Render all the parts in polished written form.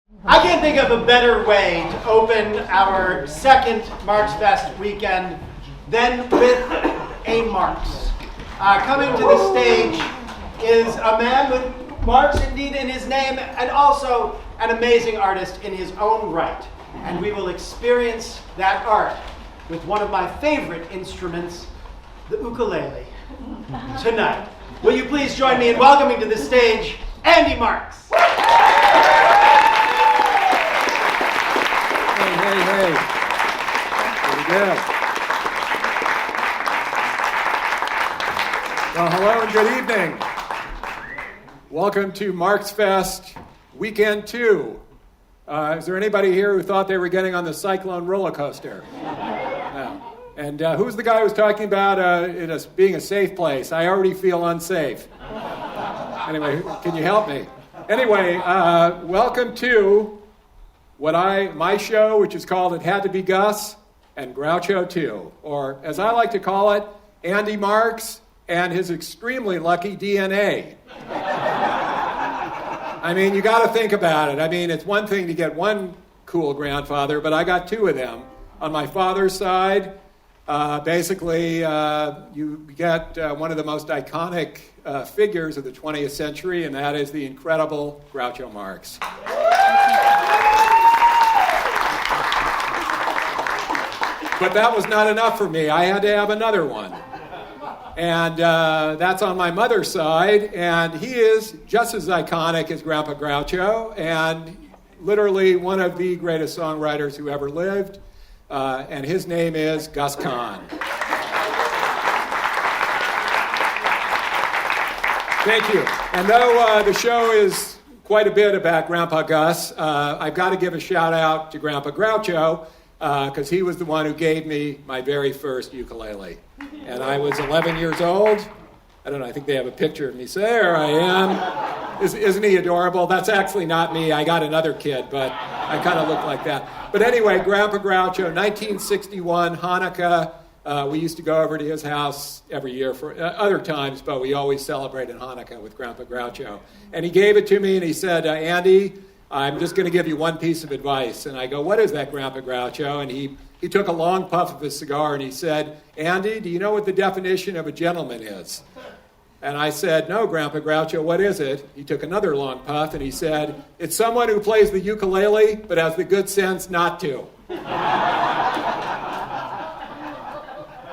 I can't think of a better way to open our second Marxfest weekend than with a Marx. Coming to the stage is a man with Marx indeed in his name and also an amazing artist in his own right. And we will experience that art with one of my favorite instruments, the ukulele, tonight. Will you please join me in welcoming to the stage Andy Marx. Hey. Here we go. Well, hello and good evening. Welcome to Marxfest Weekend 2. Is there anybody here who thought they were getting on the Cyclone roller coaster? No. And who's the guy who was talking about it being a safe place? I already feel unsafe. Anyway, can you help me? Anyway, welcome to my show, which is called It Had to Be Gus and Groucho too, or as I like to call it, Andy Marx and his extremely lucky DNA. I mean, you got to think about it. I mean, it's one thing to get one cool grandfather, but I got two of them. On my father's side, basically, you get one of the most iconic figures of the 20th century, and that is the incredible Groucho Marx. But that was not enough for me. I had to have another one. And that's on my mother's side, and he is just as iconic as Grandpa Groucho, and literally one of the greatest songwriters who ever lived, and his name is Gus Kahn. Thank you. And though the show is quite a bit about Grandpa Gus, I've got to give a shout out to Grandpa Groucho, because he was the one who gave me my very first ukulele. And I was 11 years old. I don't know, I think they have a picture of me. So there I am. Isn't he adorable? That's actually not me. I got another kid, but I kind of look like that. But anyway, Grandpa Groucho, 1961, Hanukkah. We used to go over to his house every year for other times, but we always celebrated Hanukkah with Grandpa Groucho. And he gave it to me and he said, Andy, I'm just going to give you one piece of advice. And I go, what is that, Grandpa Groucho? And he took a long puff of his cigar and he said, Andy, do you know what the definition of a gentleman is? And I said, no, Grandpa Groucho, what is it? He took another long puff and he said, it's someone who plays the ukulele but has the good sense not to.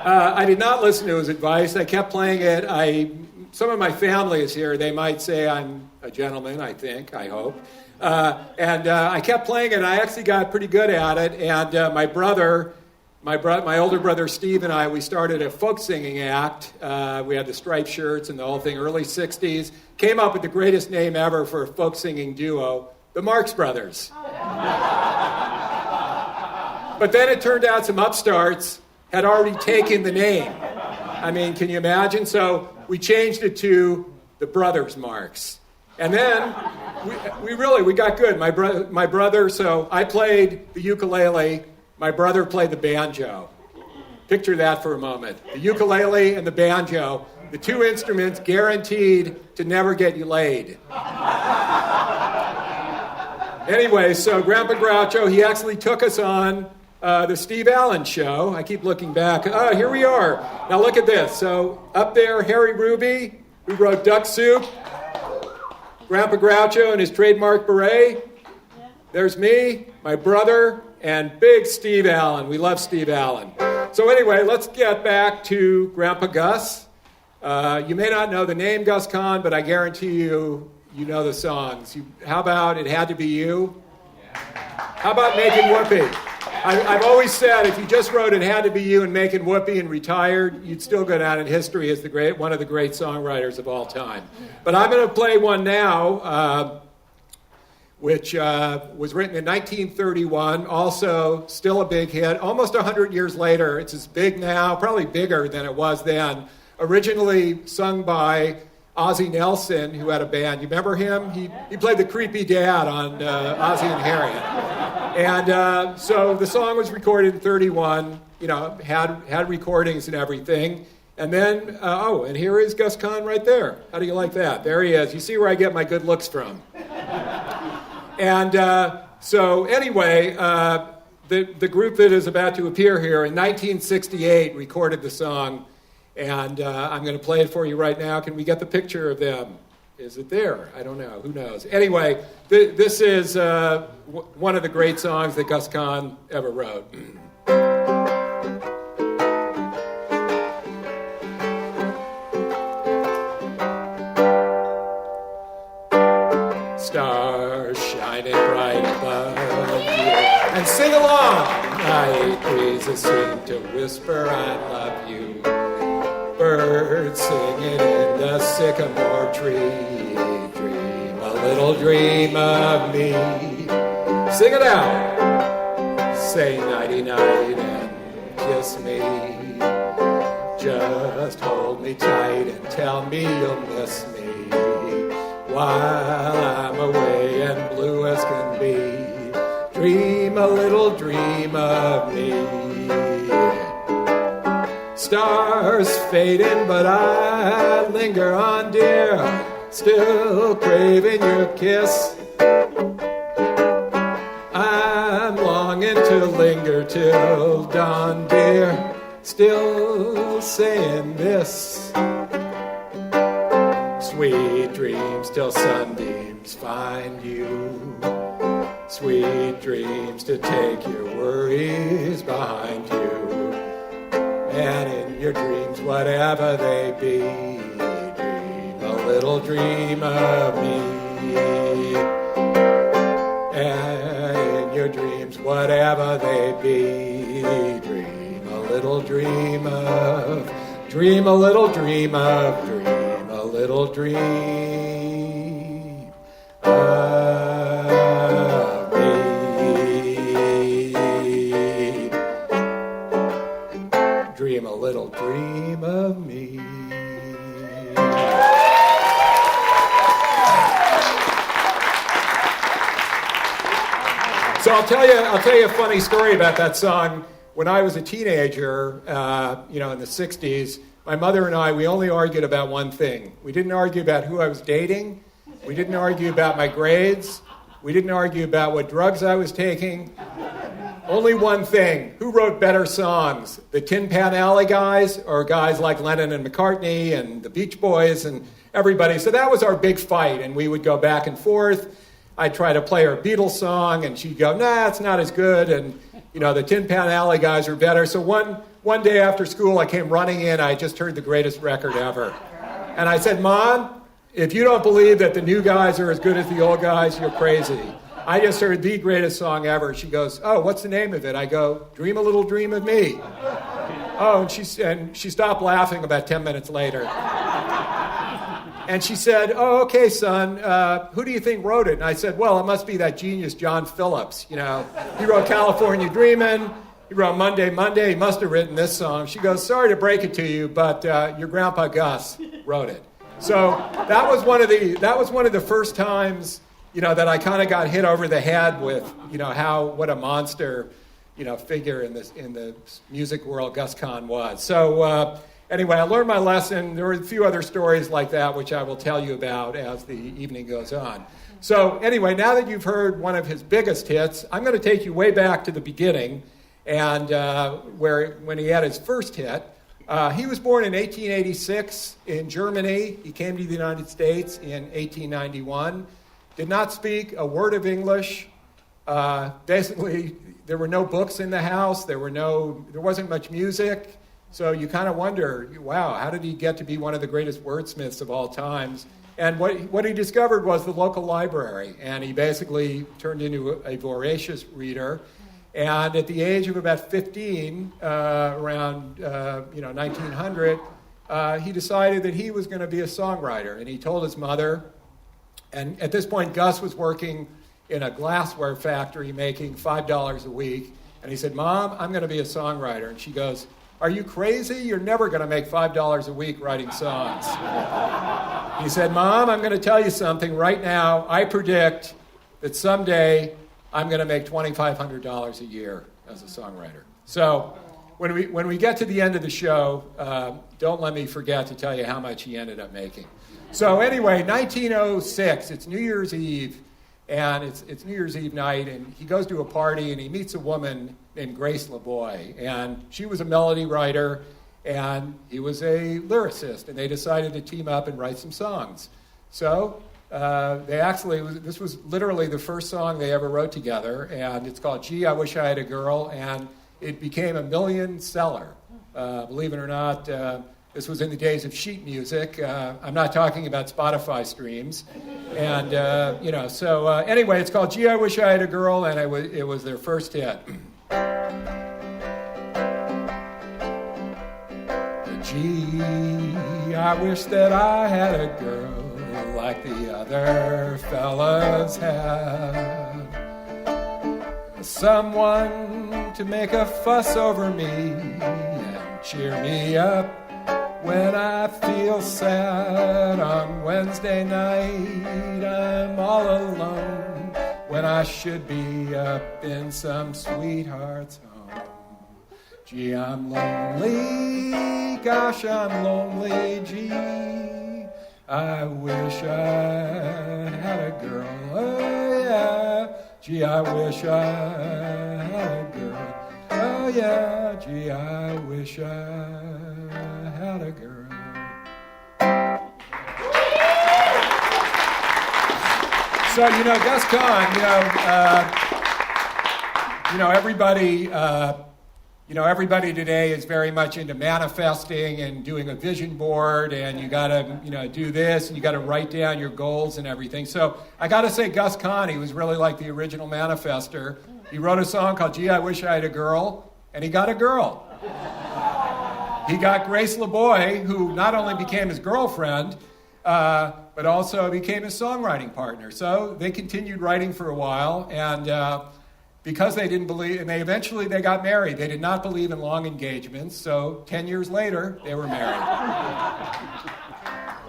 I did not listen to his advice. I kept playing it. Some of my family is here. They might say I'm a gentleman, I hope. And I kept playing it, and I actually got pretty good at it. And my older brother Steve and I, we started a folk singing act. We had the striped shirts and the whole thing, early 60s. Came up with the greatest name ever for a folk singing duo, the Marx Brothers. But then it turned out some upstarts had already taken the name. I mean, can you imagine? So we changed it to the Brothers Marx. And then we got good. My brother, so I played the ukulele, my brother played the banjo. Picture that for a moment. The ukulele and the banjo, the two instruments guaranteed to never get you laid. Anyway, so Grandpa Groucho, he actually took us on the Steve Allen show. I keep looking back. Oh, here we are. Now look at this. So up there, Harry Ruby, who wrote Duck Soup. Grandpa Groucho and his trademark beret. Yeah. There's me, my brother, and big Steve Allen. We love Steve Allen. So anyway, let's get back to Grandpa Gus. You may not know the name Gus Kahn, but I guarantee you know the songs. How about It Had to Be You? How about Making Whoopee? I've always said if you just wrote It Had to Be You and Making Whoopee and retired, you'd still go down in history as one of the great songwriters of all time. But I'm going to play one now, which was written in 1931, also still a big hit. Almost 100 years later, it's as big now, probably bigger than it was then. Originally sung by Ozzie Nelson, who had a band. You remember him? He played the creepy dad on Ozzie and Harriet. And so the song was recorded in 31, had recordings and everything. And then, and here is Gus Kahn right there. How do you like that? There he is. You see where I get my good looks from. And so anyway, the group that is about to appear here in 1968 recorded the song, and I'm going to play it for you right now. Can we get the picture of them? Is it there? I don't know. Who knows? Anyway, this is one of the great songs that Gus Kahn ever wrote. Stars shining bright above you, and sing along. Night breezes seem to whisper, I love you. Birds singing in the sycamore tree. Dream a little dream of me. Sing it out. Say nighty-night and kiss me. Just hold me tight and tell me you'll miss me while I'm away and blue as can be. Dream a little dream of me. Stars fading, but I linger on, dear, still craving your kiss. I'm longing to linger till dawn, dear, still saying this. Sweet dreams till sunbeams find you. Sweet dreams to take your worries behind you. And in your dreams, whatever they be, dream a little dream of me. And in your dreams, whatever they be, dream a little dream of, dream a little dream of, dream a little dream of me. Dream a little dream of me. So I'll tell you a funny story about that song. When I was a teenager, in the 60s, my mother and I, we only argued about one thing. We didn't argue about who I was dating. We didn't argue about my grades. We didn't argue about what drugs I was taking. Only one thing. Who wrote better songs? The Tin Pan Alley guys, or guys like Lennon and McCartney and the Beach Boys and everybody? So that was our big fight, and we would go back and forth. I'd try to play her Beatles song, and she'd go, nah, it's not as good. And, the Tin Pan Alley guys are better. So one day after school, I came running in. I just heard the greatest record ever. And I said, Mom, if you don't believe that the new guys are as good as the old guys, you're crazy. I just heard the greatest song ever. She goes, oh, what's the name of it? I go, Dream a Little Dream of Me. Oh, and she stopped laughing about 10 minutes later. And she said, oh, okay, son, who do you think wrote it? And I said, well, it must be that genius John Phillips. He wrote California Dreamin'. He wrote Monday, Monday. He must have written this song. She goes, sorry to break it to you, but your grandpa Gus wrote it. So that was one of the first times, that I kind of got hit over the head with, what a monster, figure in the music world Gus Kahn was. So anyway, I learned my lesson. There were a few other stories like that, which I will tell you about as the evening goes on. So anyway, now that you've heard one of his biggest hits, I'm going to take you way back to the beginning, and when he had his first hit. He was born in 1886 in Germany. He came to the United States in 1891. Did not speak a word of English. Basically, there were no books in the house. There wasn't much music. So you kind of wonder, wow, how did he get to be one of the greatest wordsmiths of all times? And what he discovered was the local library, and he basically turned into a voracious reader. And at the age of about 15, around 1900, he decided that he was going to be a songwriter. And he told his mother, and at this point, Gus was working in a glassware factory making $5 a week. And he said, Mom, I'm going to be a songwriter. And she goes, are you crazy? You're never going to make $5 a week writing songs. He said, Mom, I'm going to tell you something right now. I predict that someday I'm going to make $2,500 a year as a songwriter. So when we get to the end of the show, don't let me forget to tell you how much he ended up making. So anyway, 1906, it's New Year's Eve, And it's New Year's Eve night, and he goes to a party, and he meets a woman named Grace LeBoy. And she was a melody writer, and he was a lyricist, and they decided to team up and write some songs. So this was literally the first song they ever wrote together, and it's called Gee, I Wish I Had a Girl, and it became a million seller. Believe it or not, this was in the days of sheet music. I'm not talking about Spotify streams. And, so anyway, it's called Gee, I Wish I Had a Girl, and it was their first hit. Gee, I wish that I had a girl like the other fellas had. Someone to make a fuss over me and cheer me up when I feel sad. On Wednesday night I'm all alone when I should be up in some sweetheart's home. Gee, I'm lonely, gosh, I'm lonely, gee, I wish I had a girl, oh yeah. Gee, I wish I had a girl, oh yeah. Gee, I wish I had a girl. So, Gus Kahn, everybody today is very much into manifesting and doing a vision board, and you got to, do this, and you got to write down your goals and everything. So I got to say, Gus Kahn, he was really like the original manifester. He wrote a song called Gee, I Wish I Had a Girl, and he got a girl. He got Grace LeBoy, who not only became his girlfriend, but also became his songwriting partner. So they continued writing for a while, and because they didn't believe, and they got married. They did not believe in long engagements, so 10 years later, they were married.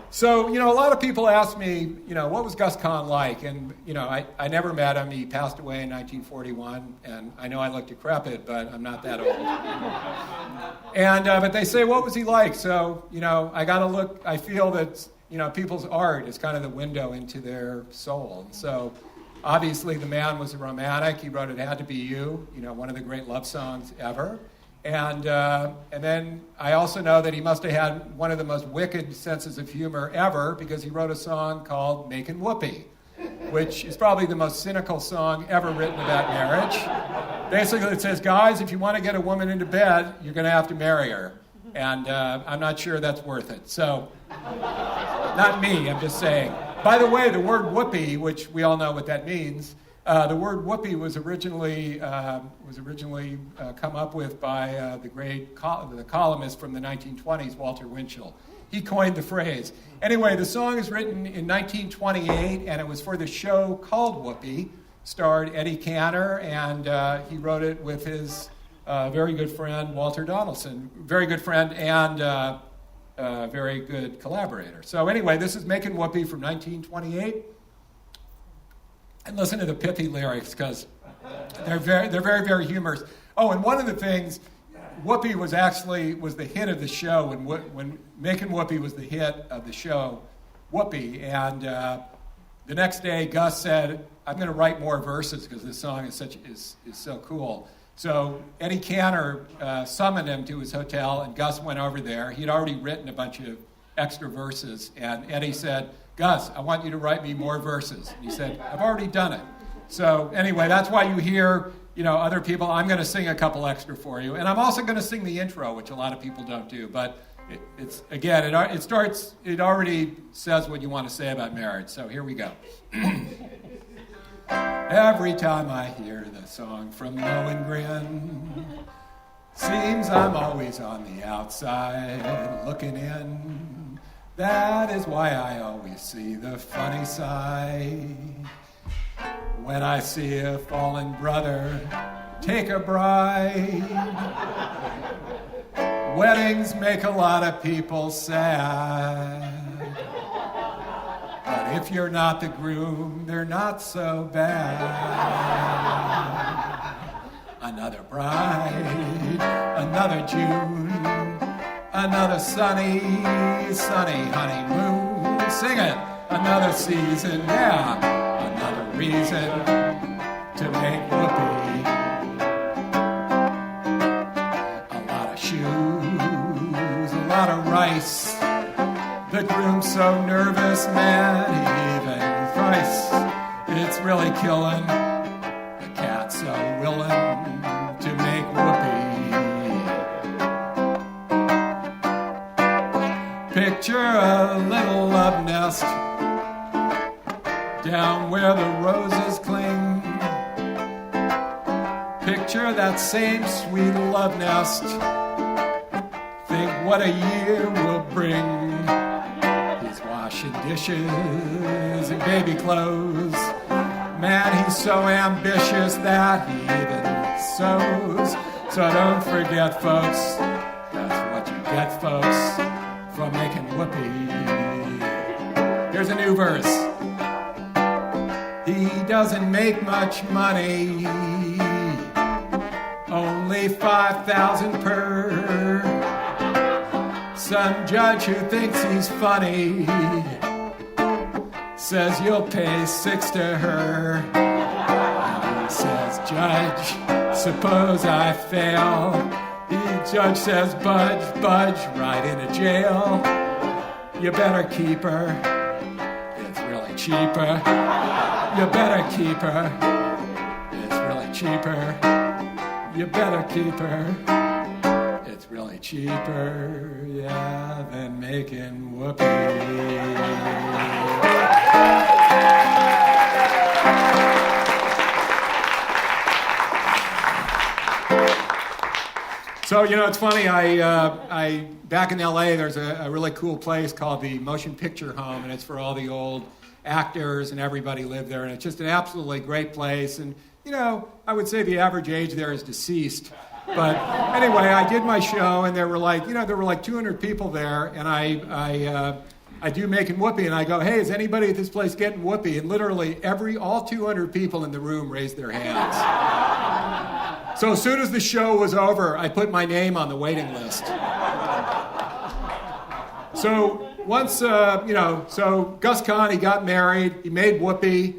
So, a lot of people ask me, what was Gus Kahn like? And, I never met him. He passed away in 1941, and I know I look decrepit, but I'm not that old. And, but they say, what was he like? So, I got to look, I feel that, people's art is kind of the window into their soul. And so, obviously, the man was a romantic. He wrote It Had to Be You, one of the great love songs ever. And then I also know that he must have had one of the most wicked senses of humor ever, because he wrote a song called Makin' Whoopee, which is probably the most cynical song ever written about marriage. Basically, it says, guys, if you want to get a woman into bed, you're going to have to marry her. And I'm not sure that's worth it. So, not me, I'm just saying. By the way, the word whoopee, which we all know what that means, the word whoopee was originally come up with by the great the columnist from the 1920s, Walter Winchell. He coined the phrase. Anyway, the song is written in 1928, and it was for the show called Whoopee, starred Eddie Cantor, and he wrote it with his very good friend, Walter Donaldson. Very good friend and very good collaborator. So anyway, this is Makin' Whoopee from 1928. And listen to the pithy lyrics, because they're very, very humorous. Oh, and one of the things, Whoopee was the hit of the show, when Makin' Whoopee was the hit of the show, Whoopee. And the next day, Gus said, I'm going to write more verses because this song is so cool. So Eddie Cantor summoned him to his hotel, and Gus went over there. He'd already written a bunch of extra verses, and Eddie said, Gus, I want you to write me more verses. And he said, I've already done it. So anyway, that's why you hear, other people. I'm going to sing a couple extra for you, and I'm also going to sing the intro, which a lot of people don't do. But it already says what you want to say about marriage. So here we go. Every time I hear the song from Lohengrin, seems I'm always on the outside looking in. That is why I always see the funny side. When I see a fallen brother take a bride, weddings make a lot of people sad. But if you're not the groom, they're not so bad. Another bride, another June, another sunny honeymoon. Sing it. Another season, yeah. Another reason to make whoopee. A lot of shoes, a lot of rice. The groom's so nervous, man, even thrice. It's really killing. The cat's so willing to make whoopee. Picture a little love nest down where the roses cling. Picture that same sweet love nest. Think what a year will bring. He's washing dishes and baby clothes. Man, he's so ambitious that he even sews. So don't forget, folks, that's what you get, folks, from making whoopee. Here's a new verse. He doesn't make much money, only 5,000 per. Some judge who thinks he's funny says you'll pay 6 to her. He says, Judge, suppose I fail. The judge says, budge, right into jail. You better keep her, it's really cheaper. You better keep her, it's really cheaper. You better keep her, it's really cheaper, yeah, than making whoopee. So, it's funny, I back in LA, there's a really cool place called the Motion Picture Home, and it's for all the old actors and everybody lived there, and it's just an absolutely great place. And, I would say the average age there is deceased. But anyway, I did my show, and there were like 200 people there, and I do making whoopee, and I go, hey, is anybody at this place getting whoopee? And literally all 200 people in the room raised their hands. So as soon as the show was over, I put my name on the waiting list. So once, so Gus Kahn, he got married, he made whoopee,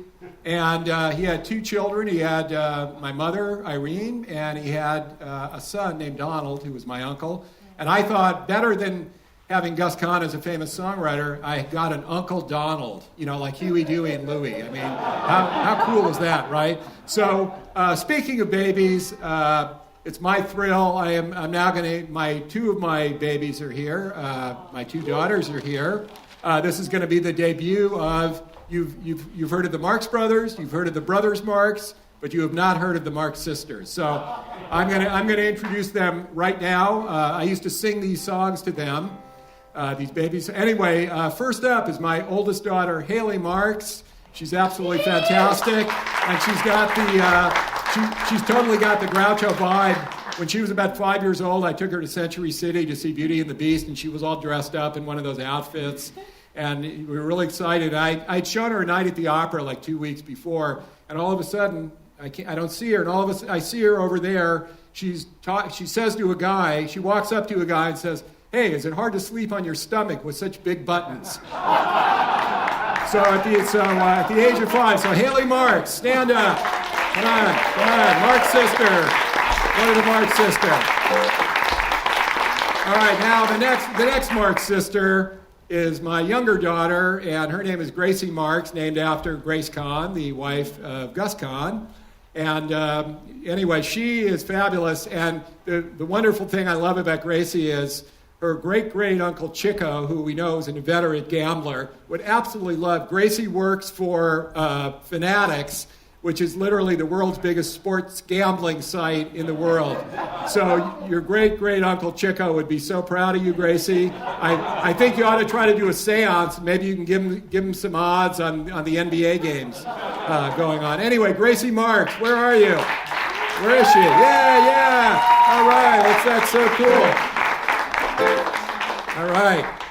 and he had 2 children. He had my mother, Irene, and he had a son named Donald, who was my uncle. And I thought, better than having Gus Kahn as a famous songwriter, I got an Uncle Donald, like Huey, Dewey, and Louie. I mean, how cool is that, right? So speaking of babies, it's my thrill. I'm now going to, 2 of my babies are here. My 2 daughters are here. This is going to be the debut of, you've heard of the Marx brothers, you've heard of the brothers Marx, but you have not heard of the Marx sisters. So I'm going to introduce them right now. I used to sing these songs to them, these babies. Anyway, first up is my oldest daughter, Haley Marx. She's absolutely fantastic, and she's got she's totally got the Groucho vibe. When she was about 5 years old, I took her to Century City to see Beauty and the Beast, and she was all dressed up in one of those outfits. And we were really excited. I'd shown her a night at the opera like 2 weeks before, and all of a sudden, I don't see her, and all of a sudden, I see her over there. She says to a guy, she walks up to a guy and says, hey, is it hard to sleep on your stomach with such big buttons? So at the age of 5, so Haley Marx, stand up. Come on, Marx sister. Go to the Marx sister. All right, now the next Marx sister is my younger daughter, and her name is Gracie Marx, named after Grace Kahn, the wife of Gus Kahn. And anyway, she is fabulous, and the wonderful thing I love about Gracie is her great-great-uncle Chico, who we know is an inveterate gambler, would absolutely love. Gracie works for Fanatics, which is literally the world's biggest sports gambling site in the world. So your great-great-uncle Chico would be so proud of you, Gracie. I think you ought to try to do a seance. Maybe you can give him some odds on the NBA games going on. Anyway, Gracie Marx, where are you? Where is she? Yeah. All right, that's so cool.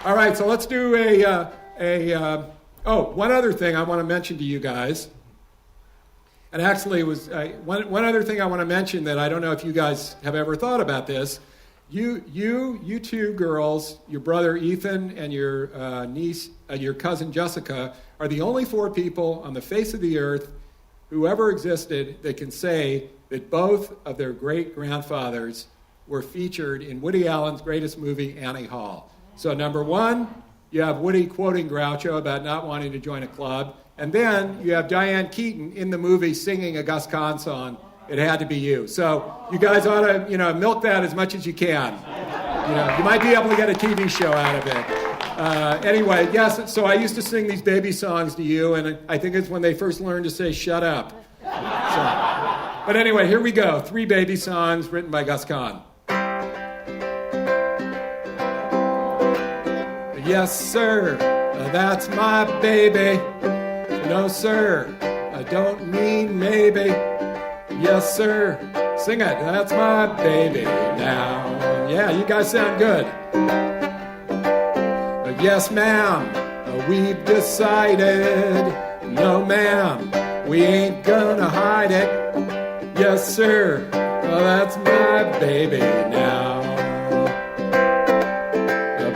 All right, so let's do one other thing I want to mention to you guys. And actually, it was one other thing I want to mention that I don't know if you guys have ever thought about this. You 2 girls, your brother Ethan and your niece, your cousin Jessica, are the only 4 people on the face of the earth who ever existed that can say that both of their great-grandfathers were featured in Woody Allen's greatest movie, Annie Hall. So number one, you have Woody quoting Groucho about not wanting to join a club, and then you have Diane Keaton in the movie singing a Gus Kahn song, It Had to Be You. So you guys ought to, milk that as much as you can. You might be able to get a TV show out of it. Anyway, yes, so I used to sing these baby songs to you, and I think it's when they first learned to say, shut up. But anyway, here we go. 3 baby songs written by Gus Kahn. Yes, sir, that's my baby. No, sir, I don't mean maybe. Yes, sir, sing it, that's my baby now. Yeah, you guys sound good. Yes, ma'am, we've decided. No, ma'am, we ain't gonna hide it. Yes, sir, that's my baby now.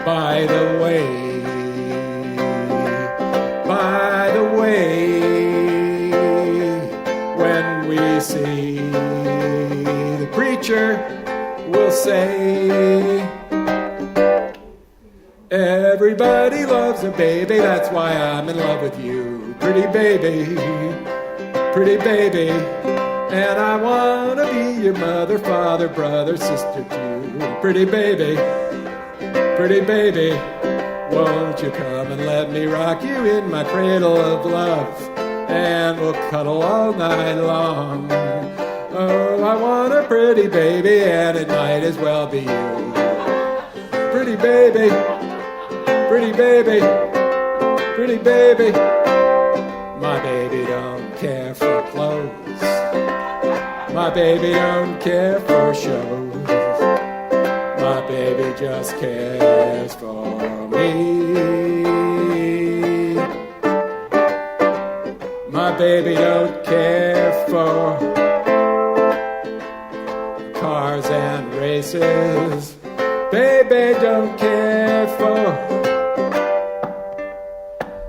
By the way, when we see the preacher, we'll say, everybody loves a baby, that's why I'm in love with you. Pretty baby, and I wanna be your mother, father, brother, sister too. Pretty baby, won't you come and let me rock you in my cradle of love, and we'll cuddle all night long. Oh, I want a pretty baby, and it might as well be you. Pretty baby, my baby don't care for clothes, my baby don't care for shows. My baby just cares for me. My baby don't care for cars and races. Baby don't care for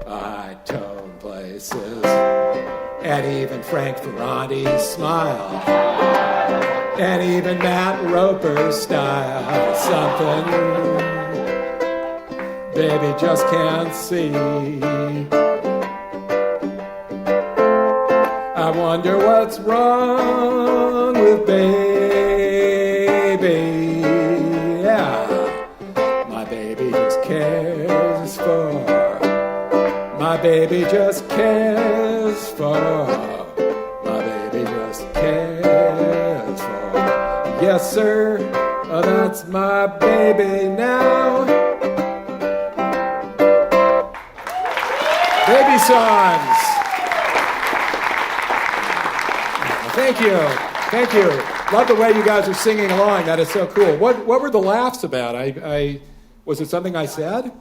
high-tone places. And even Frank Ferrante's smile. And even Matt Roper's style, something baby just can't see. I wonder what's wrong with baby. Yeah, my baby just cares for. My baby just cares for. My baby just cares for. Yes, sir, that's my baby now. Baby songs. Thank you. Love the way you guys are singing along. That is so cool. What were the laughs about? Was it something I said?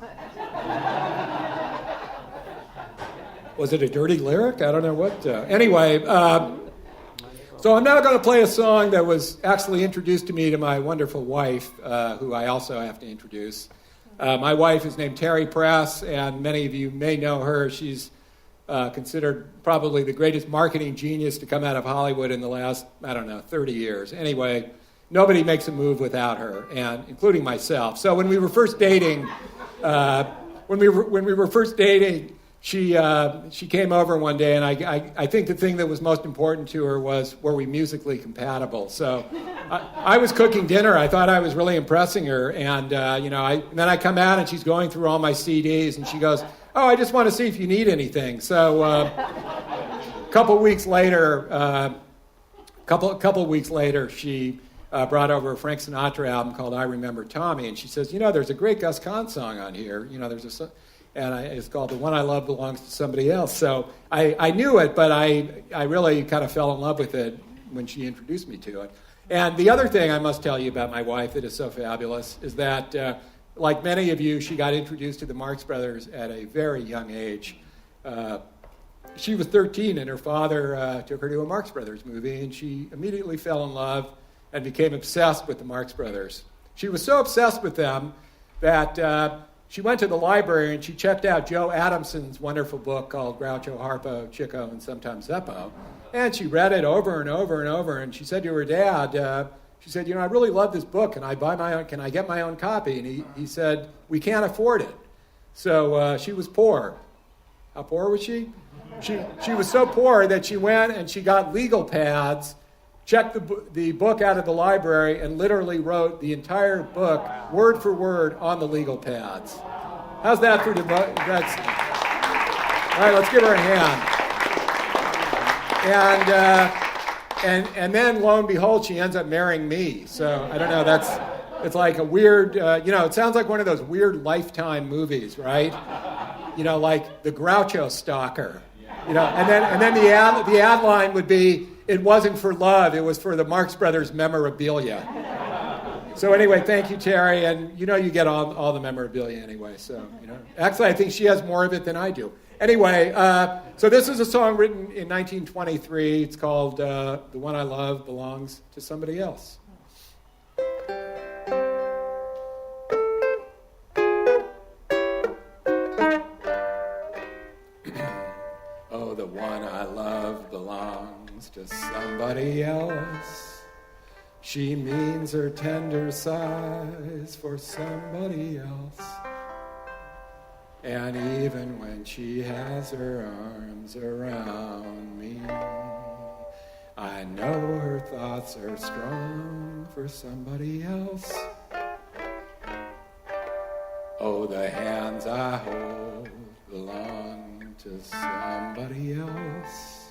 Was it a dirty lyric? I don't know what. Anyway. So I'm now going to play a song that was actually introduced to me to my wonderful wife, who I also have to introduce. My wife is named Terry Press, and many of you may know her. She's considered probably the greatest marketing genius to come out of Hollywood in the last, 30 years. Anyway, nobody makes a move without her, and including myself. So when we were first dating, she came over one day, and I think the thing that was most important to her was, were we musically compatible? So I was cooking dinner. I thought I was really impressing her, and then I come out, and she's going through all my CDs, and she goes, "Oh, I just want to see if you need anything." So a couple weeks later, she brought over a Frank Sinatra album called "I Remember Tommy," and she says, "There's a great Gus Kahn song on here. It's called "The One I Love Belongs to Somebody Else." So I knew it, but I really kind of fell in love with it when she introduced me to it. And the other thing I must tell you about my wife that is so fabulous is that, like many of you, she got introduced to the Marx Brothers at a very young age. She was 13, and her father took her to a Marx Brothers movie, and she immediately fell in love and became obsessed with the Marx Brothers. She was so obsessed with them that she went to the library and she checked out Joe Adamson's wonderful book called Groucho, Harpo, Chico, and sometimes Zeppo. And she read it over and over and over. And she said to her dad, she said, I really love this book. Can I get my own copy? And he said, we can't afford it. So she was poor. How poor was she? She was so poor that she went and she got legal pads, checked the book out of the library, and literally wrote the entire book, word for word, on the legal pads. How's that for that's all right, let's give her a hand. And then, lo and behold, she ends up marrying me. So, I don't know, it's like a weird, it sounds like one of those weird Lifetime movies, right? Like the Groucho stalker. And then the ad line would be, it wasn't for love, it was for the Marx Brothers memorabilia. So anyway, thank you, Terry, and you get all the memorabilia anyway, so, Actually, I think she has more of it than I do. Anyway, so this is a song written in 1923. It's called The One I Love Belongs to Somebody Else. Oh, the one I love belongs to somebody else. She means her tender sighs for somebody else. And even when she has her arms around me, I know her thoughts are strong for somebody else. Oh, the hands I hold belong to somebody else.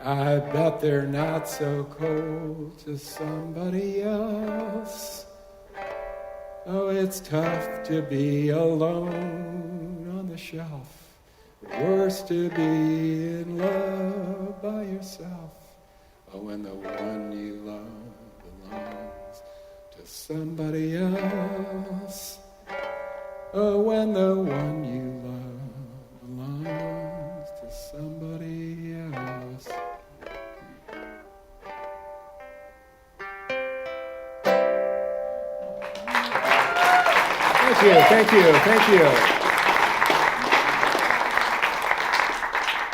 I bet they're not so cold to somebody else. Oh, it's tough to be alone on the shelf. Worse to be in love by yourself. Oh, when the one you love belongs to somebody else. Oh, when the one you love belongs to somebody else. Thank you.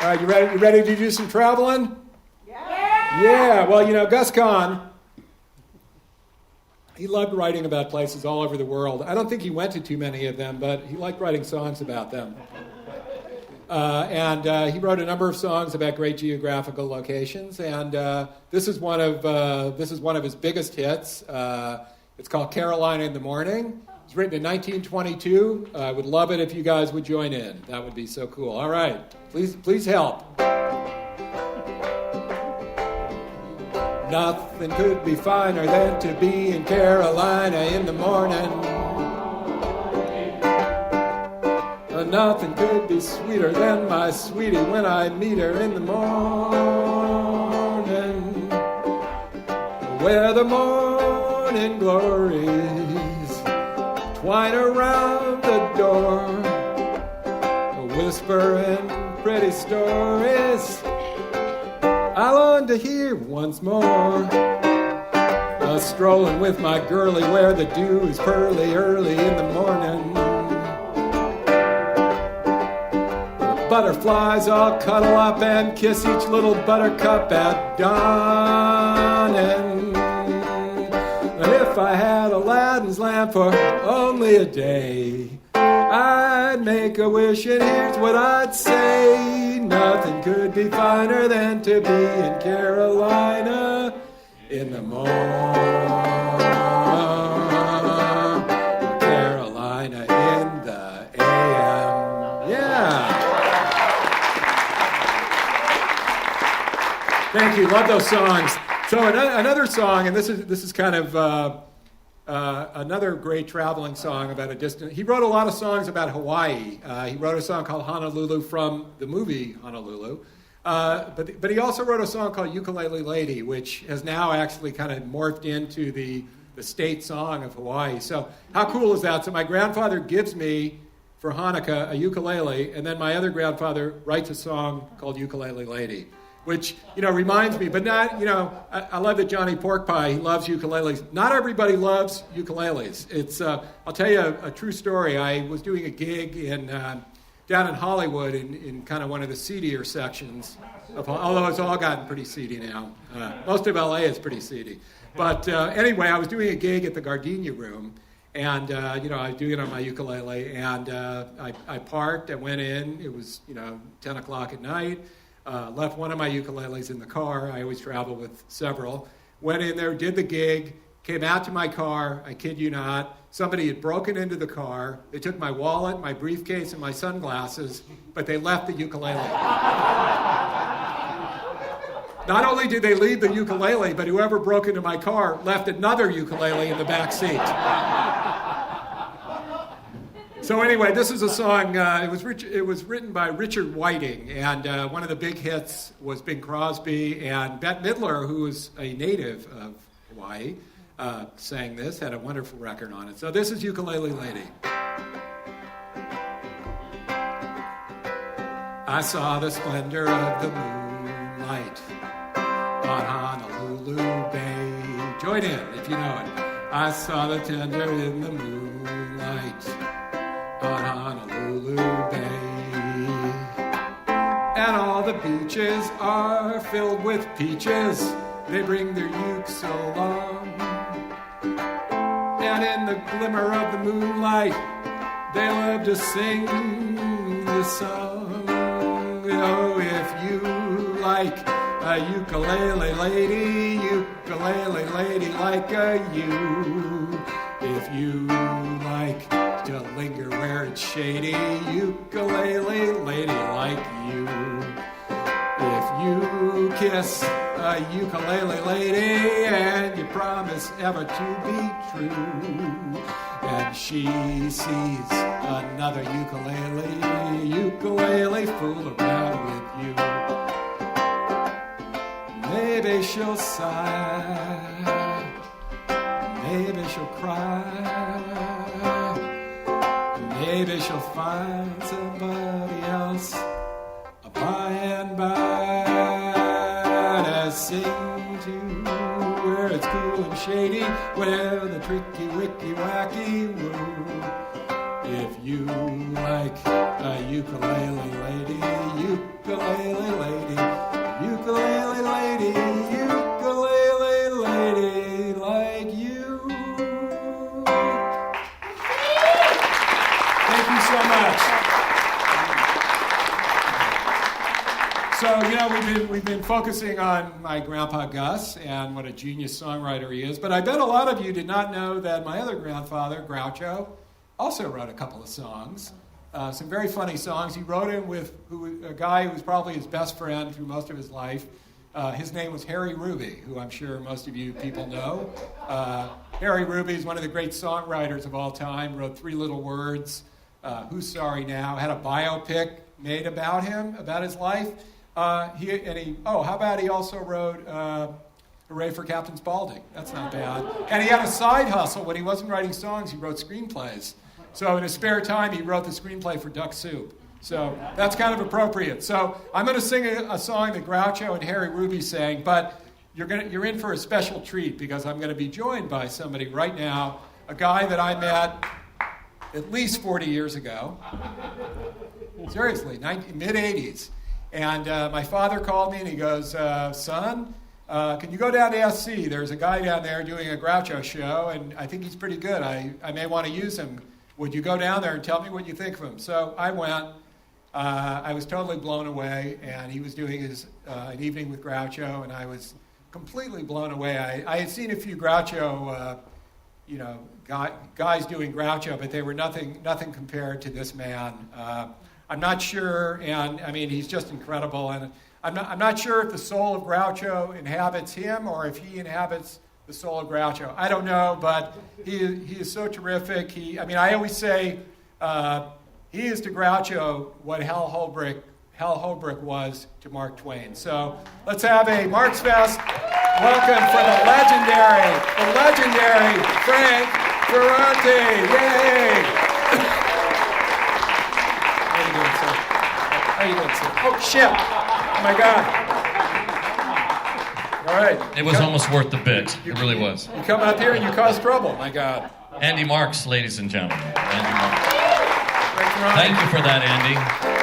All right, you ready to do some traveling? Yeah. Well, Gus Kahn, he loved writing about places all over the world. I don't think he went to too many of them, but he liked writing songs about them. And he wrote a number of songs about great geographical locations. And this is one of his biggest hits. It's called Carolina in the Morning. It's written in 1922. I would love it if you guys would join in. That would be so cool. All right. Please help. Nothing could be finer than to be in Carolina in the morning. Nothing could be sweeter than my sweetie when I meet her in the morning. Where the morning glories twine around the door, whispering pretty stories I long to hear once more. Strolling with my girlie where the dew is pearly early in the morning. Butterflies all cuddle up and kiss each little buttercup at dawn. And if I had Aladdin's lamp for only a day, I'd make a wish and here's what I'd say. Nothing could be finer than to be in Carolina in the morning. Carolina in the AM. Yeah. Thank you. Love those songs. So another song, and this is kind of another great traveling song about a distant. He wrote a lot of songs about Hawaii. He wrote a song called Honolulu from the movie Honolulu. But he also wrote a song called Ukulele Lady, which has now actually kind of morphed into the state song of Hawaii. So how cool is that? So my grandfather gives me, for Hanukkah, a ukulele, and then my other grandfather writes a song called Ukulele Lady. which, reminds me, but not, I love that Jonny Porkpie, he loves ukuleles. Not everybody loves ukuleles. It's, I'll tell you a true story. I was doing a gig down in Hollywood in kind of one of the seedier sections, although it's all gotten pretty seedy now. Most of LA is pretty seedy. But anyway, I was doing a gig at the Gardenia Room, and I was doing it on my ukulele, and I parked, I went in, it was 10 o'clock at night, left one of my ukuleles in the car. I always travel with several. Went in there, did the gig, came out to my car, I kid you not, somebody had broken into the car, they took my wallet, my briefcase, and my sunglasses, but they left the ukulele. Not only did they leave the ukulele, but whoever broke into my car left another ukulele in the back seat. So anyway, this is a song, it was written by Richard Whiting, and one of the big hits was Bing Crosby, and Bette Midler, who is a native of Hawaii, sang this, had a wonderful record on it. So this is Ukulele Lady. I saw the splendor of the moonlight on Honolulu Bay. Join in if you know it. I saw the tender in the moonlight on Honolulu Bay. And all the beaches are filled with peaches. They bring their ukes along. And in the glimmer of the moonlight, they love to sing this song. Oh, if you like a ukulele lady like a you. If you like to linger where it's shady, ukulele lady like you. If you kiss a ukulele lady and you promise ever to be true, and she sees another ukulele fool around with you, maybe she'll sigh, maybe she'll cry, maybe she'll find somebody else by and by to sing to, where it's cool and shady, where the tricky, wicky, wacky woo. If you like a ukulele lady like you. Thank you so much. So, we've been focusing on my grandpa Gus and what a genius songwriter he is, but I bet a lot of you did not know that my other grandfather, Groucho, also wrote a couple of songs, some very funny songs. He wrote them with a guy who was probably his best friend through most of his life. His name was Harry Ruby, who I'm sure most of you people know. Harry Ruby is one of the great songwriters of all time, wrote Three Little Words, Who's Sorry Now, had a biopic made about him, about his life. How about he also wrote Hooray for Captain Spaulding? That's not bad. And he had a side hustle. When he wasn't writing songs, he wrote screenplays. So in his spare time, he wrote the screenplay for Duck Soup. So that's kind of appropriate. So I'm going to sing a song that Groucho and Harry Ruby sang, but you're in for a special treat because I'm going to be joined by somebody right now, a guy that I met at least 40 years ago. Seriously, mid-'80s. And my father called me and he goes, son, can you go down to SC? There's a guy down there doing a Groucho show, and I think he's pretty good. I may want to use him. Would you go down there and tell me what you think of him? So I went. I was totally blown away, and he was doing an evening with Groucho, and I was completely blown away. I had seen a few Groucho, guys doing Groucho, but they were nothing compared to this man. I'm not sure, and I mean, he's just incredible, and I'm not sure if the soul of Groucho inhabits him or if he inhabits the soul of Groucho. I don't know, but he is so terrific. I always say he is to Groucho what Hal Holbrook was to Mark Twain. So let's have a Marxfest welcome for the legendary Frank Ferrante. Yay! How you doing, sir? Oh, shit. Oh, my God. right. It was almost worth the bit. It really was. You come up here and you cause trouble. My God. Andy Marx, ladies and gentlemen. Andy Marx. Rick Fernan. Thank you for that, Andy.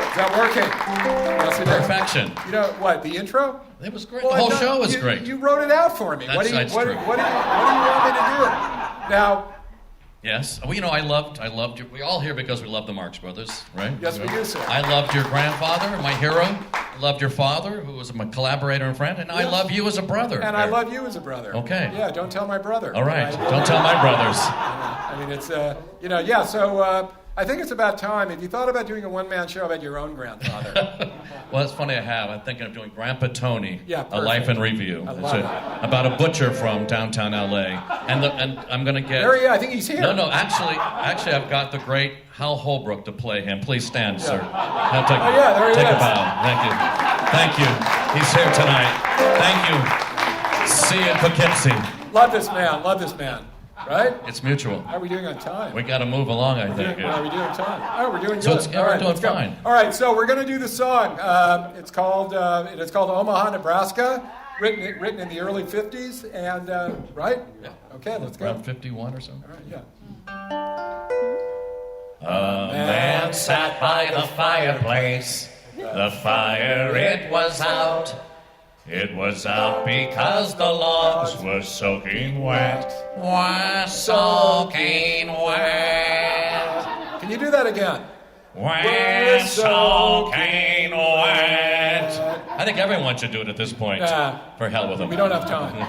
Is that working? Yes, it is. Perfection. You know what? The intro? It was great. Well, The whole no, show was you, great. You wrote it out for me. That's What do you true. want me to do? Now, Yes. Well, you know, I loved you. We're all here because we love the Marx Brothers, right? yes, we do, sir. I loved your grandfather, my hero. I loved your father, who was my collaborator and friend, and I Yes. love you as a brother. And I love you as a brother. Okay. Yeah, don't tell my brother. All right. Don't tell my brothers. I mean, it's, yeah, so I think it's about time. Have you thought about doing a one-man show about your own grandfather? Well, it's funny I have. I'm thinking of doing Grandpa Tony, Yeah, a perfect. life in review. I It's love it. about a butcher from downtown LA. And I'm going to get... There he is. I think he's here. No, actually, I've got the great Hal Holbrook to play him. Please stand, sir. Now take, Oh, yeah, there he take a is. bow. Thank you. He's here tonight. Thank you. See you in Poughkeepsie. Love this man. Right? It's mutual. How are we doing on time? We got to move along, I think. Are we doing time? Oh, we're doing So good. it's- All we're right, doing let's go. fine. All right, so we're going to do the song. It's called Omaha, Nebraska, written in the early 50s, and right? Yeah. Okay, let's go. Around 51 or so. All right, yeah. A man sat by the fireplace. The fire, it was out. It was out because the logs were soaking wet. Were soaking wet. Can you do that again? Were soaking wet. I think everyone should do it at this point. Yeah. For hell with them. We don't have time.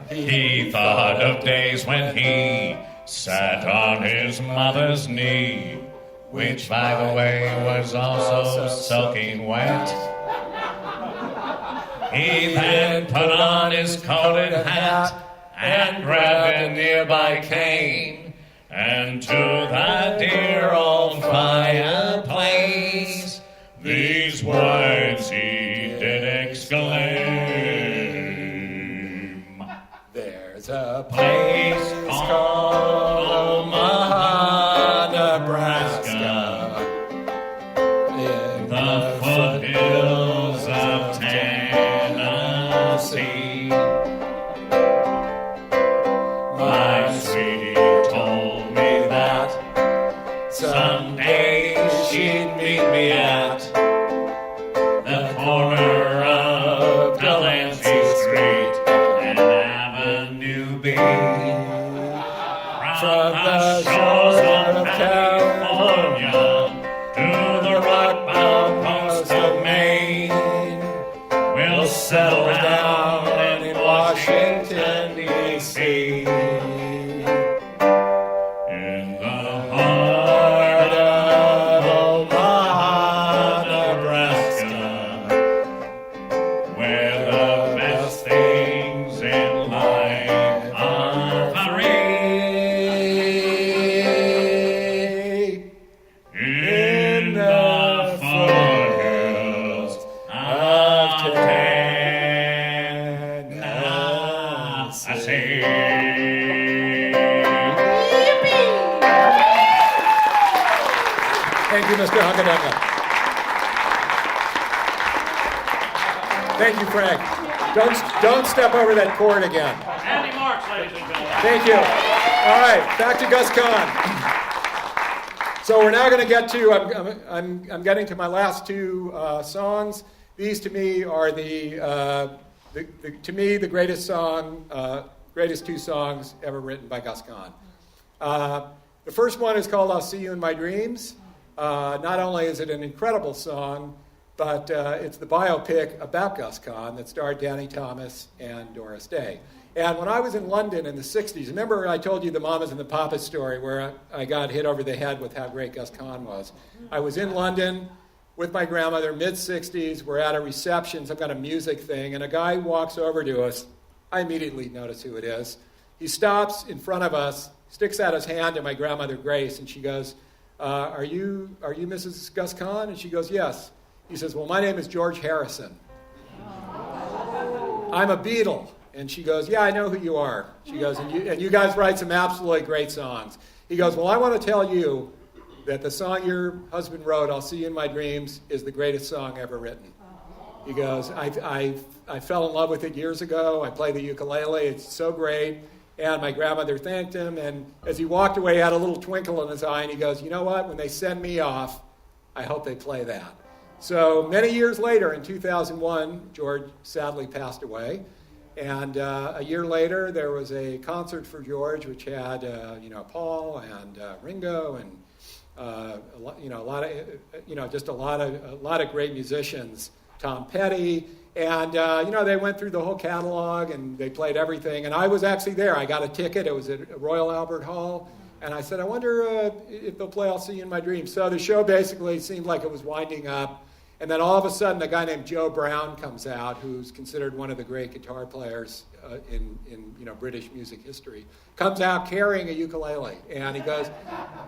He thought of days when he sat on his mother's knee, which, by the way, was also soaking wet. He then put on his coat and hat and grabbed a nearby cane, and to the dear old fireplace these words he did exclaim. There's a place called Omaha, Nebraska, in The foothills of Tennessee. My sweetie told me that someday she'd meet me at the corner of Delancey Street and Avenue B. From the shores of California to the rock-bound coast of Maine, we'll settle down in Washington, D.C. In the heart of Omaha, Nebraska, where the best things in life are free. In the foothills of Tennessee. Thank you, Mr. Huckadunga. Thank you, Frank. Don't step over that cord again. Andy Marx, ladies and gentlemen. Thank you. All right, back to Gus Kahn. So we're now going to get to, I'm getting to my last two songs. These to me are the greatest two songs ever written by Gus Kahn. The first one is called I'll See You in My Dreams. Not only is it an incredible song, but it's the biopic about Gus Kahn that starred Danny Thomas and Doris Day. And when I was in London in the 60s, remember I told you the Mamas and the Papas story where I got hit over the head with how great Gus Kahn was. I was in London with my grandmother, mid-60s. We're at a reception, some kind of music thing, and a guy walks over to us. I immediately notice who it is. He stops in front of us, sticks out his hand to my grandmother, Grace, and she goes, are you Mrs. Gus Kahn? And she goes, yes. He says, well, my name is George Harrison. I'm a Beatle. And she goes, yeah, I know who you are. She goes, and you guys write some absolutely great songs. He goes, well, I want to tell you that the song your husband wrote, I'll See You in My Dreams, is the greatest song ever written. He goes, I fell in love with it years ago. I play the ukulele. It's so great. And my grandmother thanked him. And as he walked away, he had a little twinkle in his eye. And he goes, you know what? When they send me off, I hope they play that. So many years later, in 2001, George sadly passed away. And a year later, there was a concert for George, which had, Paul and Ringo and a lot of great musicians, Tom Petty, and they went through the whole catalog and they played everything. And I was actually there. I got a ticket. It was at Royal Albert Hall, and I said, I wonder if they'll play "I'll See You in My Dreams." So the show basically seemed like it was winding up, and then all of a sudden, a guy named Joe Brown comes out, who's considered one of the great guitar players in British music history, comes out carrying a ukulele, and he goes,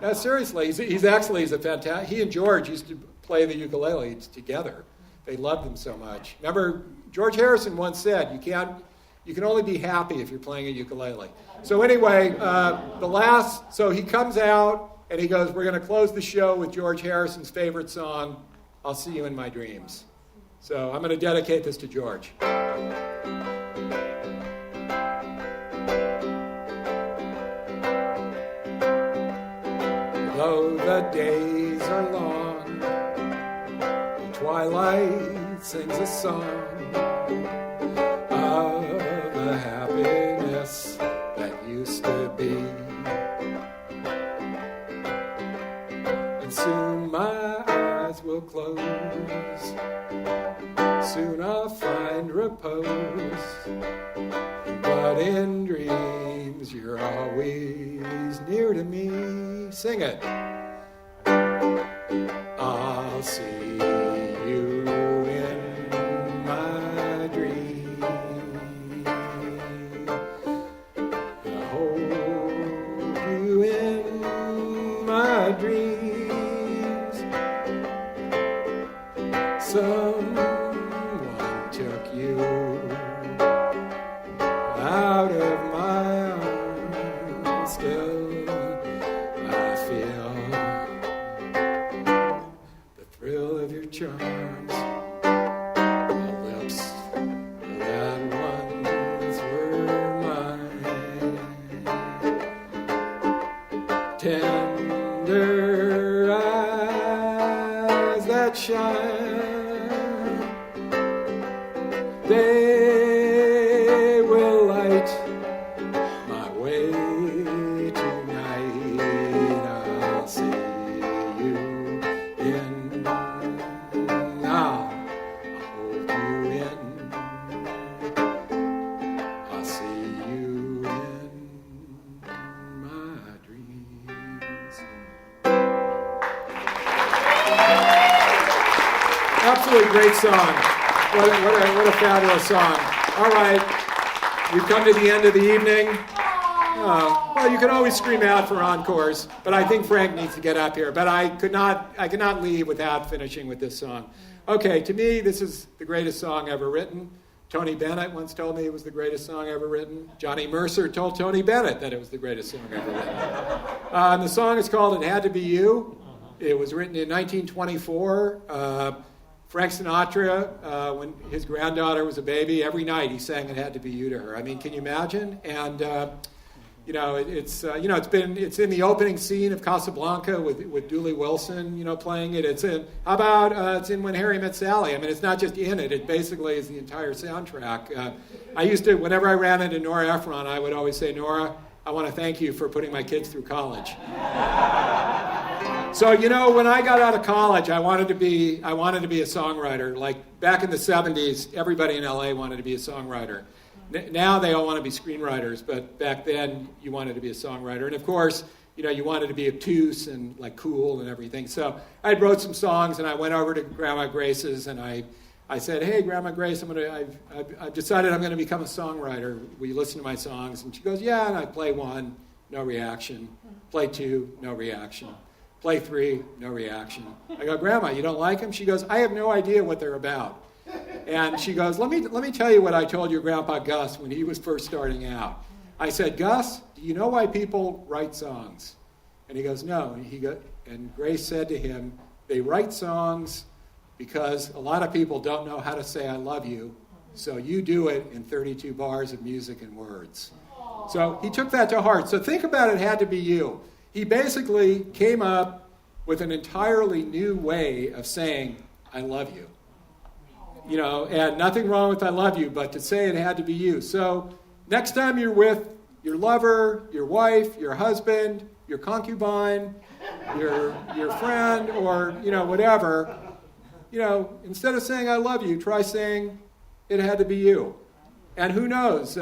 no, seriously, he's a fantastic. He and George used to play the ukulele together. They loved them so much. Remember, George Harrison once said, you can only be happy if you're playing a ukulele. So anyway, so he comes out and he goes, we're going to close the show with George Harrison's favorite song, "I'll See You in My Dreams." So I'm going to dedicate this to George. Though the days are long, the twilight sings a song of the happiness that used to be. And soon my eyes will close, soon I'll find repose, but in dreams you're always near to me. Sing it. I'll see you in my dreams. I hold you in my dreams. Someone took you out of my arms. Still I feel the thrill of your charms, the lips that once were mine, tender eyes that shine, they will light my way tonight. I'll see you in, I'll hold you in, I'll see you in my dreams. Absolutely great song. What a fabulous song. All right, we've come to the end of the evening. Well, you can always scream out for encores, but I think Frank needs to get up here. But I could not leave without finishing with this song. Okay, to me, this is the greatest song ever written. Tony Bennett once told me it was the greatest song ever written. Johnny Mercer told Tony Bennett that it was the greatest song ever written. And the song is called "It Had to Be You." It was written in 1924. Frank Sinatra, when his granddaughter was a baby, every night he sang "It Had to Be You" to her. I mean, can you imagine? And it's in the opening scene of Casablanca with Dooley Wilson, playing it. It's in it's in When Harry Met Sally. I mean, it's not just in it; it basically is the entire soundtrack. I used to, whenever I ran into Nora Ephron, I would always say, "Nora, I want to thank you for putting my kids through college." So, when I got out of college, I wanted to be a songwriter. Like back in the 70s, everybody in LA wanted to be a songwriter. Now they all want to be screenwriters, but back then you wanted to be a songwriter. And of course, you wanted to be obtuse and like cool and everything. So I wrote some songs and I went over to Grandma Grace's and I said, "Hey, Grandma Grace, I've decided I'm going to become a songwriter. Will you listen to my songs?" And she goes, "Yeah." And I play one, no reaction. Play two, no reaction. Play three, no reaction. I go, "Grandma, you don't like them?" She goes, "I have no idea what they're about." And she goes, let me tell you what I told your grandpa Gus when he was first starting out. I said, "Gus, do you know why people write songs?" And he goes, "No." And Grace said to him, "They write songs because a lot of people don't know how to say I love you, so you do it in 32 bars of music and words. So he took that to heart. So think about it had to be you. He basically came up with an entirely new way of saying I love you. You know, and nothing wrong with I love you, but to say it had to be you. So next time you're with your lover, your wife, your husband, your concubine, your friend, or, you know, whatever, you know, instead of saying I love you, try saying it had to be you. And who knows,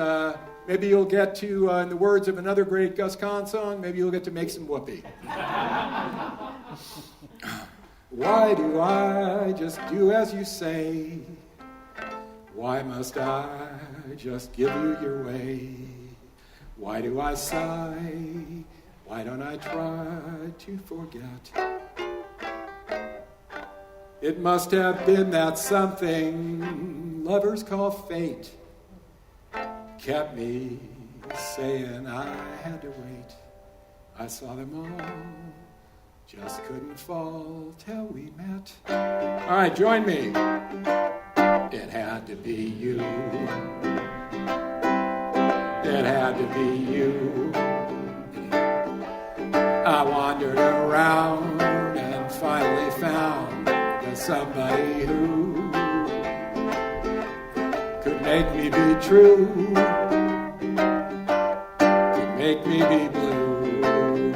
maybe you'll get to, in the words of another great Gus Kahn song, maybe you'll get to make some whoopee. Why do I just do as you say? Why must I just give you your way? Why do I sigh? Why don't I try to forget? It must have been that something lovers call fate kept me saying I had to wait. I saw them all, just couldn't fall till we met. All right, join me. It had to be you. It had to be you. I wandered around and finally found somebody who could make me be true, could make me be blue,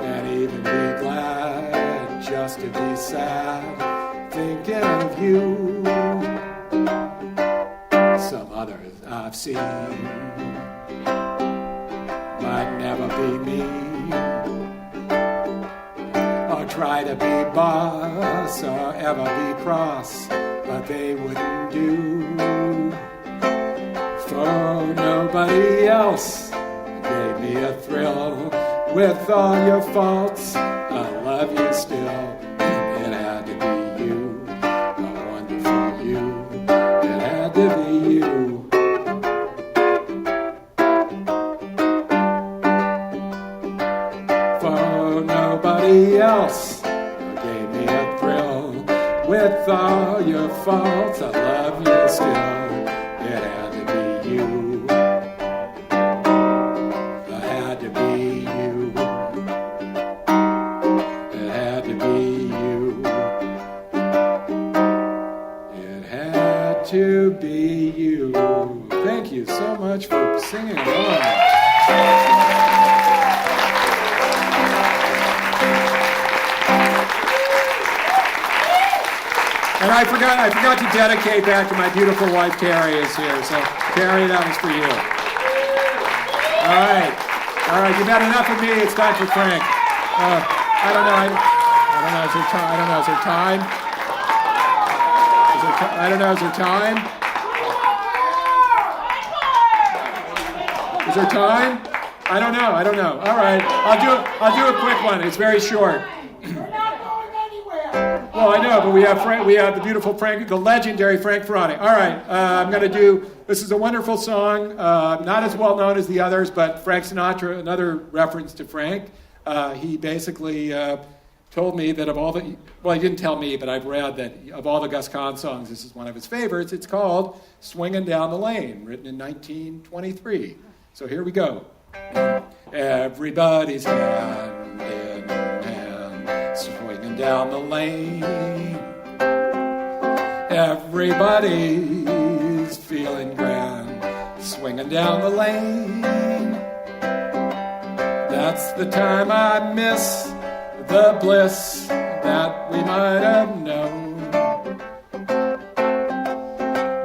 and even be glad just to be sad thinking of you. Some others I've seen might never be me, or try to be boss or ever be cross, but they wouldn't do. For nobody else gave me a thrill. With all your faults, I love you still. It had to be you, a wonderful you. It had to be you. For nobody else gave me a thrill. With all your faults, I love you still. It had to be you. It had to be you. It had to be you. It had to be you. Thank you so much for singing along. And I forgot to dedicate that to my beautiful wife, Terry, is here. So, Terry, that was for you. All right, you've had enough of me. It's time for Frank. I don't know. Is there time? Is there time? I don't know. All right, I'll do a quick one. It's very short. Well, I know, but we have the beautiful Frank, the legendary Frank Fante. All right, I'm going to do, this is a wonderful song, not as well known as the others, but Frank Sinatra, another reference to Frank. He basically told me that of all the, well, he didn't tell me, but I've read that of all the Gus Kahn songs, this is one of his favorites. It's called Swingin' Down the Lane, written in 1923. So here we go. Everybody's hand in hand, swinging down the lane. Everybody's feeling grand, swinging down the lane. That's the time I miss the bliss that we might have known.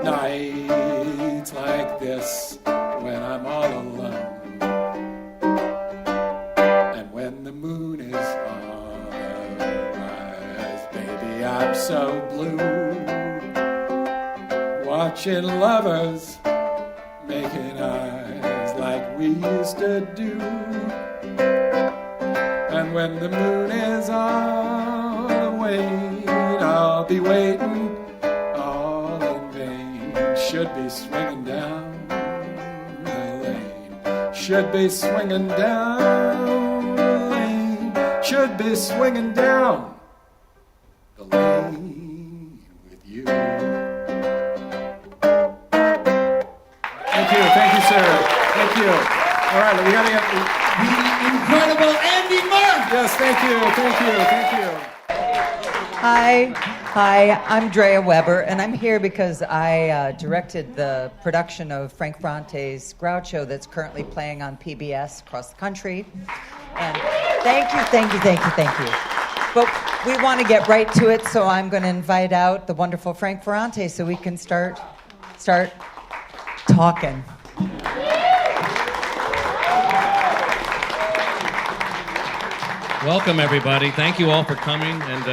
Nights like this when I'm all alone, and when the moon is on the rise, baby, I'm so blue, watching lovers making eyes like we used to do. And when the moon is on the wane, I'll be waiting all in vain. Should be swinging down the lane. Should be swinging down the lane. Should be swinging down the lane. Thank you, sir. Thank you. All right, we got to get The incredible Andy Marx! Yes, thank you. Hi, I'm Dreya Weber, and I'm here because I directed the production of Frank Fante's Groucho that's currently playing on PBS across the country. And thank you. But we want to get right to it, so I'm going to invite out the wonderful Frank Ferrante so we can start talking. Welcome, everybody. Thank you all for coming, and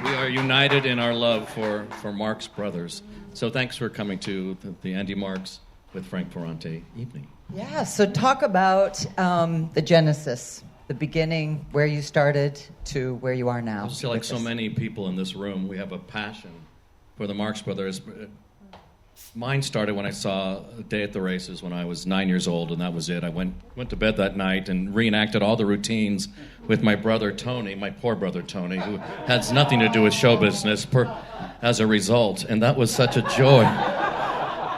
we are united in our love for Marx Brothers. So thanks for coming to the Andy Marx with Frank Ferrante evening. Yeah, so talk about the genesis, the beginning, where you started to where you are now. I feel like so many people in this room, we have a passion for the Marx Brothers. Mine started when I saw A Day at the Races when I was 9 years old, and that was it. I went to bed that night and reenacted all the routines with my brother Tony, my poor brother Tony, who has nothing to do with show business as a result, and that was such a joy.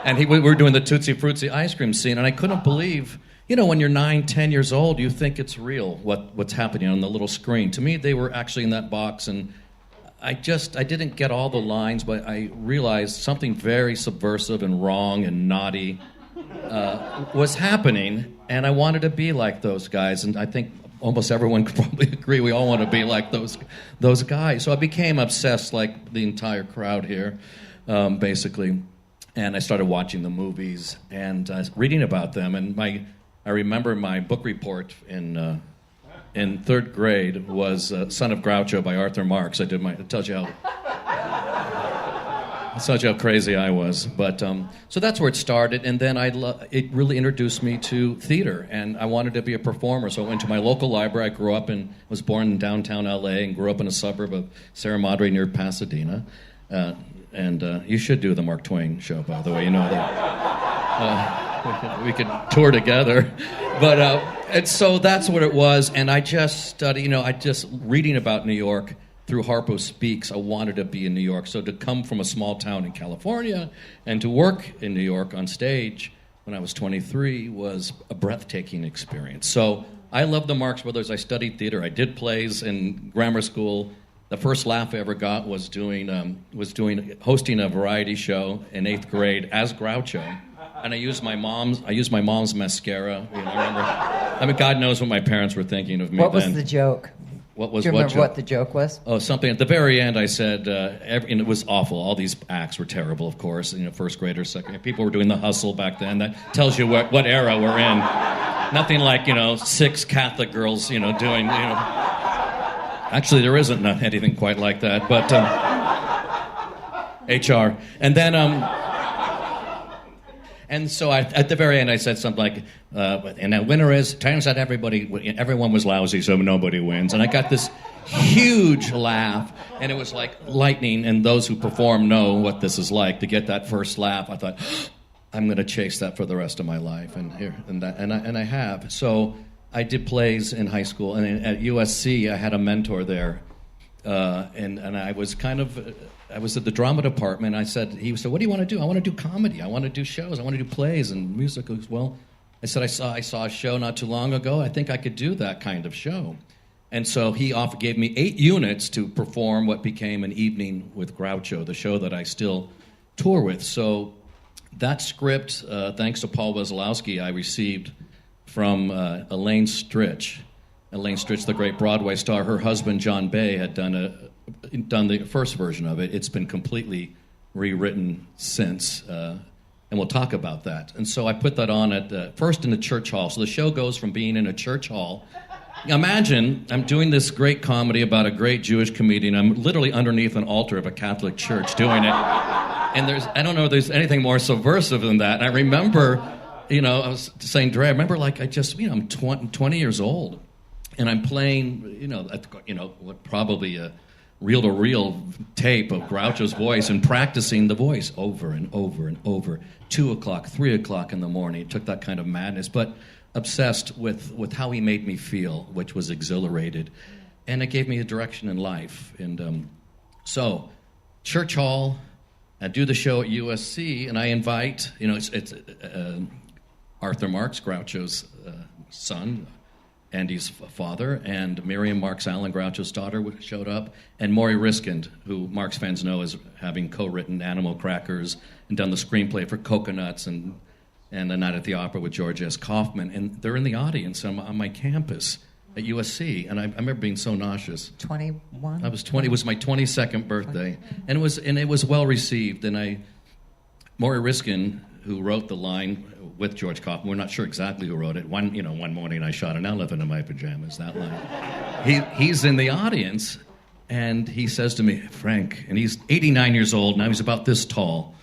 And we were doing the Tootsie Fruitsy ice cream scene, and I couldn't believe, when you're 9, 10 years old, you think it's real, what's happening on the little screen. To me, they were actually in that box, and I didn't get all the lines, but I realized something very subversive and wrong and naughty was happening, and I wanted to be like those guys, and I think almost everyone could probably agree we all want to be like those guys. So I became obsessed, like the entire crowd here, basically, and I started watching the movies and reading about them, and I remember my book report in third grade was Son of Groucho by Arthur Marx. It tells you how crazy I was. But so that's where it started, and then it really introduced me to theater, and I wanted to be a performer. So I went to my local library. I was born in downtown LA and grew up in a suburb of Sierra Madre near Pasadena. And you should do the Mark Twain show, by the way. You know that we could tour together, but. And so that's what it was, and I just studied, reading about New York through Harpo Speaks, I wanted to be in New York. So to come from a small town in California and to work in New York on stage when I was 23 was a breathtaking experience. So I love the Marx Brothers. I studied theater. I did plays in grammar school. The first laugh I ever got was hosting a variety show in 8th grade as Groucho. And I used my mom's mascara. God knows what my parents were thinking of me then. What was the joke? Do you remember what the joke was? Oh, something at the very end. I said, and it was awful. All these acts were terrible, of course. First graders, second. People were doing the hustle back then. That tells you what era we're in. Nothing like 6 Catholic girls, doing. Actually, there isn't anything quite like that. But HR, and then. And so at the very end, I said something like, and the winner turns out everyone was lousy, so nobody wins. And I got this huge laugh, and it was like lightning, and those who perform know what this is like. To get that first laugh, I thought, I'm going to chase that for the rest of my life, and I have. So I did plays in high school, and at USC, I had a mentor there, and I was I was at the drama department. He said, what do you want to do? I want to do comedy. I want to do shows. I want to do plays and musicals. Well, I said, I saw a show not too long ago. I think I could do that kind of show. And so he gave me 8 units to perform what became An Evening with Groucho, the show that I still tour with. So that script, thanks to Paul Wesolowski, I received from Elaine Stritch. Elaine Stritch, the great Broadway star. Her husband, John Bay, had done the first version of it. It's been completely rewritten since, and we'll talk about that. And so I put that on first in the church hall. So the show goes from being in a church hall. Imagine I'm doing this great comedy about a great Jewish comedian. I'm literally underneath an altar of a Catholic church doing it. And I don't know if there's anything more subversive than that. And I remember, I was saying, Dre, I remember I'm 20 years old. And I'm playing, probably a reel-to-reel tape of Groucho's voice and practicing the voice over and over and over. 2 o'clock, 3 o'clock in the morning. It took that kind of madness, but obsessed with how he made me feel, which was exhilarated. And it gave me a direction in life. And so, church hall, I do the show at USC, and I invite, Arthur Marx, Groucho's son, Andy's father, and Miriam Marx Allen, Groucho's daughter, showed up, and Maury Riskind, who Marx fans know as having co-written Animal Crackers and done the screenplay for Coconuts and A Night at the Opera with George S. Kaufman, and they're in the audience on my campus at USC, and I remember being so nauseous. 21? I was 20. It was my 22nd birthday, and it was well received. And Maury Riskind, who wrote the line with George Kaufman, we're not sure exactly who wrote it. One morning I shot an elephant in my pajamas. That line. He's in the audience, and he says to me, Frank, and he's 89 years old now. He's about this tall,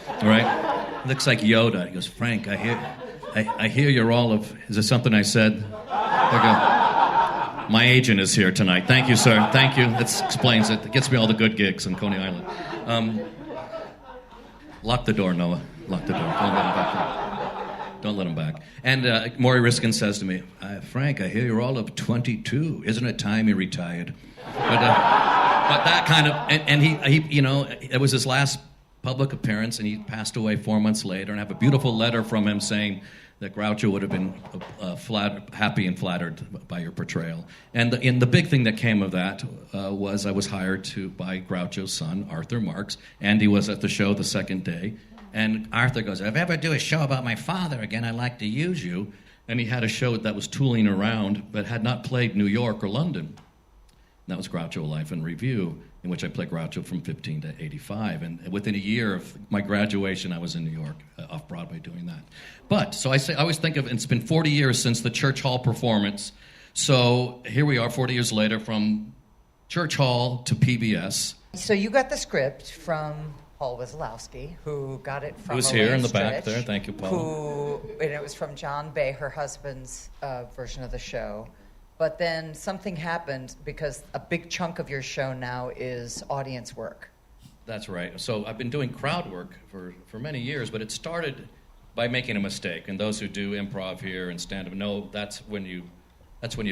all right? Looks like Yoda. He goes, Frank, I hear you're all of. Is this something I said? I go, my agent is here tonight. Thank you, sir. Thank you. That explains it. It gets me all the good gigs on Coney Island. Lock the door, Noah. Lock the door. Don't let him back. Don't let him back. And Maury Riskind says to me, Frank, I hear you're all of 22. Isn't it time you retired? But that kind of, and he, it was his last public appearance, and he passed away 4 months later. And I have a beautiful letter from him saying that Groucho would have been happy and flattered by your portrayal. And the big thing that came of that was I was hired by Groucho's son, Arthur Marx. Andy was at the show the second day. And Arthur goes, if I ever do a show about my father again, I'd like to use you. And he had a show that was tooling around, but had not played New York or London. And that was Groucho Life in Review, in which I played Groucho from 15 to 85. And within a year of my graduation, I was in New York, off-Broadway, doing that. But, so I always think of, it's been 40 years since the Church Hall performance. So here we are, 40 years later, from Church Hall to PBS. So you got the script from Paul Wazlowski, who got it from Who's Elaine here in the Stritch, back there. Thank you, Paul. And it was from John Bay, her husband's version of the show. But then something happened because a big chunk of your show now is audience work. That's right. So I've been doing crowd work for many years, but it started by making a mistake. And those who do improv here and stand-up know that's when you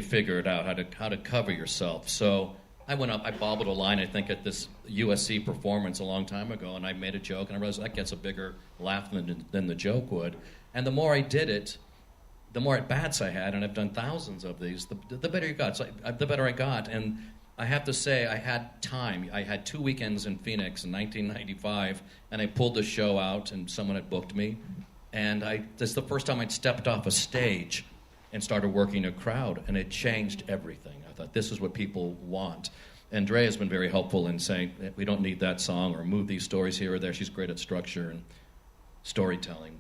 figure it out, how to cover yourself. So I went up, I bobbled a line, I think, at this USC performance a long time ago, and I made a joke, and I realized that gets a bigger laugh than the joke would. And the more I did it, the more at-bats I had, and I've done thousands of these, the better you got. So the better I got. And I have to say, I had time. I had 2 weekends in Phoenix in 1995, and I pulled the show out, and someone had booked me. And this is the first time I'd stepped off a stage and started working a crowd, and it changed everything. I thought, this is what people want. And Dreya has been very helpful in saying, we don't need that song, or move these stories here or there. She's great at structure and storytelling.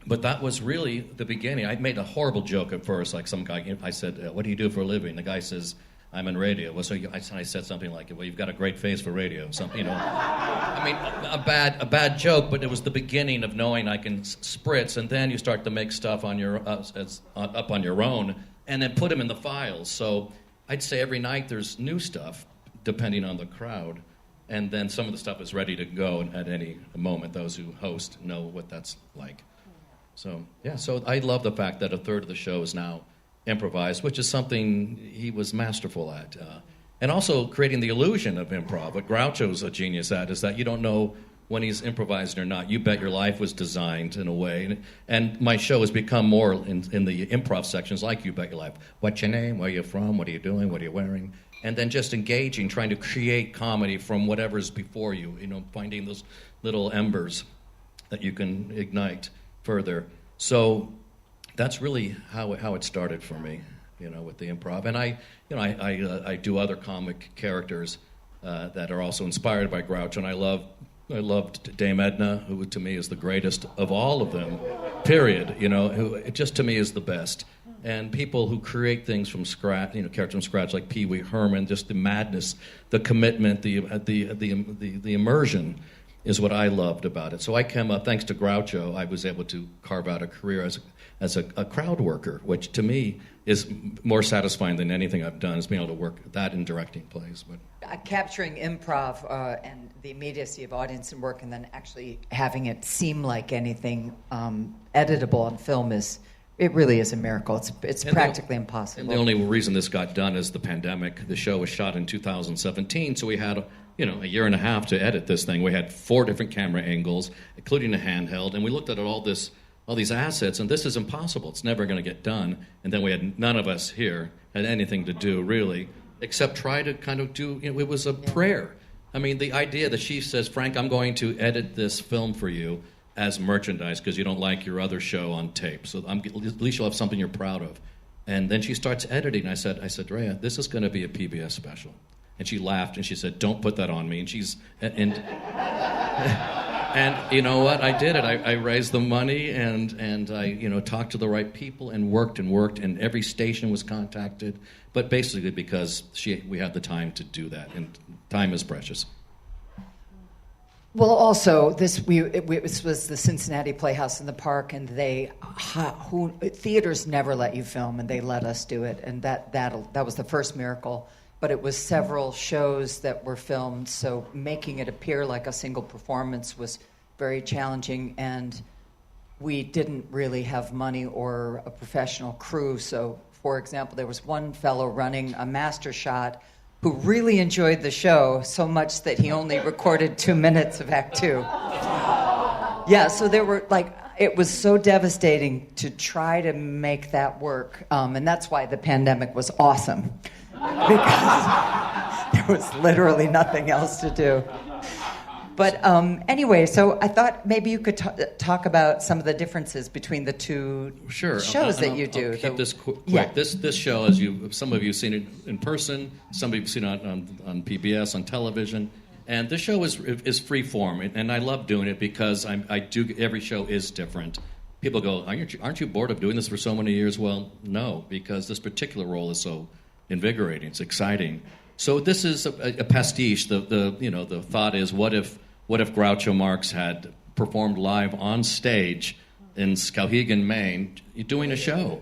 But that was really the beginning. I made a horrible joke at first, like some guy, I said, what do you do for a living? The guy says, I'm in radio. Well, so I said something like, well, you've got a great face for radio. Something, I mean, a bad joke, but it was the beginning of knowing I can spritz, and then you start to make stuff on your up on your own, and then put them in the files. So I'd say every night there's new stuff, depending on the crowd, and then some of the stuff is ready to go at any moment. Those who host know what that's like. So, yeah, so I love the fact that a third of the show is now improvised, which is something he was masterful at. And also creating the illusion of improv. What Groucho's a genius at is that you don't know when he's improvising or not. You Bet Your Life was designed in a way. And my show has become more in the improv sections like You Bet Your Life. What's your name? Where are you from? What are you doing? What are you wearing? And then just engaging, trying to create comedy from whatever's before you, finding those little embers that you can ignite further. So that's really how it started for me, with the improv. And I do other comic characters that are also inspired by Groucho. And I loved Dame Edna, who to me is the greatest of all of them, period. Who just to me is the best. And people who create things from scratch, characters from scratch, like Pee Wee Herman, just the madness, the commitment, the immersion is what I loved about it. So I came up, thanks to Groucho, I was able to carve out a career as a crowd worker, which to me is more satisfying than anything I've done, is being able to work that in directing plays. But capturing improv and the immediacy of audience and work, and then actually having it seem like anything editable on film it really is a miracle. It's practically impossible. And the only reason this got done is the pandemic. The show was shot in 2017, so we had a year and a half to edit this thing. We had 4 different camera angles, including a handheld, and we looked at all this all these assets, and this is impossible. It's never going to get done. And then we had none of us here had anything to do, really, except try to kind of do, it was a prayer. I mean, the idea that she says, Frank, I'm going to edit this film for you as merchandise because you don't like your other show on tape. So at least you'll have something you're proud of. And then she starts editing. I said, Dreya, this is going to be a PBS special. And she laughed and she said, don't put that on me. And you know what? I did it. I raised the money and I talked to the right people and worked and every station was contacted. But basically because we had the time to do that, and time is precious. Well, also, this was the Cincinnati Playhouse in the Park, and theaters never let you film, and they let us do it, and that was the first miracle. But it was several shows that were filmed, so making it appear like a single performance was very challenging, and we didn't really have money or a professional crew. So, for example, there was one fellow running a master shot who really enjoyed the show so much that he only recorded 2 minutes of Act 2. Yeah, so there were, it was so devastating to try to make that work. And that's why the pandemic was awesome, because there was literally nothing else to do. But anyway, so I thought maybe you could talk about some of the differences between the two shows that you do. I'll keep this quick. Yeah. This show, as some of you have seen it in person, some of you have seen it on PBS, on television, and this show is free form, and I love doing it because every show is different. People go, aren't you bored of doing this for so many years? Well, no, because this particular role is so invigorating, it's exciting. So this is a pastiche. The thought is, what if Groucho Marx had performed live on stage in Skowhegan, Maine, doing a show?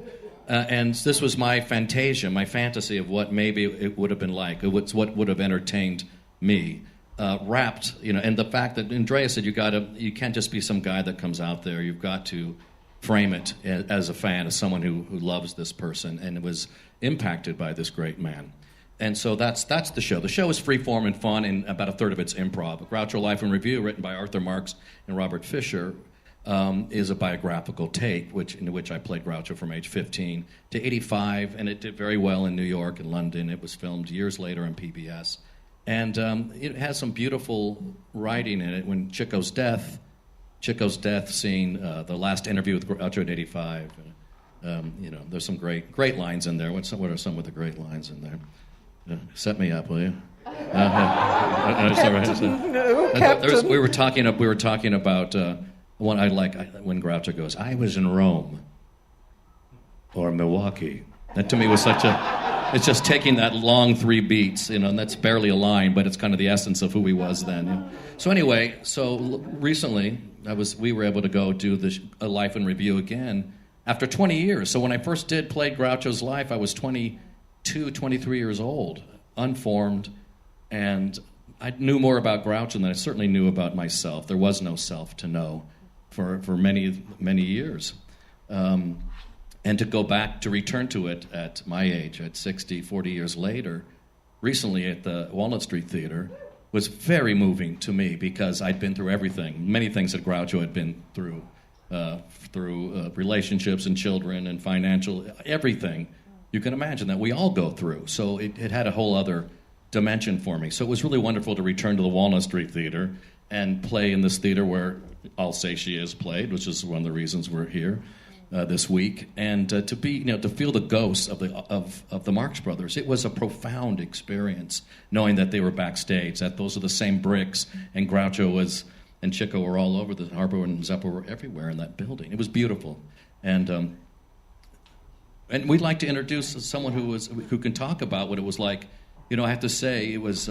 And this was my fantasia, my fantasy of what maybe it would have been like. It's what would have entertained me. Wrapped, and the fact that, and Dreya said, you can't just be some guy that comes out there. You've got to frame it as a fan, as someone who loves this person and was impacted by this great man. And so that's the show. The show is freeform and fun, and about a third of it's improv. Groucho Life in Review, written by Arthur Marx and Robert Fisher, is a biographical take in which I played Groucho from age 15 to 85, and it did very well in New York and London. It was filmed years later on PBS. And it has some beautiful writing in it. When Chico's death scene, the last interview with Groucho in 85, there's some great lines in there. What are some of the great lines in there? Set me up, will you? Captain. We were talking about one I like when Groucho goes, I was in Rome or Milwaukee. That to me was it's just taking that long 3 beats, and that's barely a line, but it's kind of the essence of who he was then. So anyway, recently we were able to go do a Life in Review again after 20 years. So when I first played Groucho's life, I was 22, 23 years old, unformed, and I knew more about Groucho than I certainly knew about myself. There was no self to know for many, many years. And to go back, to return to it at my age, at 40 years later, recently at the Walnut Street Theater, was very moving to me because I'd been through everything, many things that Groucho had been through relationships and children and financial, everything you can imagine that we all go through. So it had a whole other dimension for me. So it was really wonderful to return to the Walnut Street Theater and play in this theater where I'll Say She Is played, which is one of the reasons we're here this week, and to feel the ghosts of the Marx Brothers. It was a profound experience, knowing that they were backstage, that those are the same bricks, and Groucho and Chico were all over the Harpo and Zeppo were everywhere in that building. It was beautiful, and we'd like to introduce someone who can talk about what it was like. I have to say, it was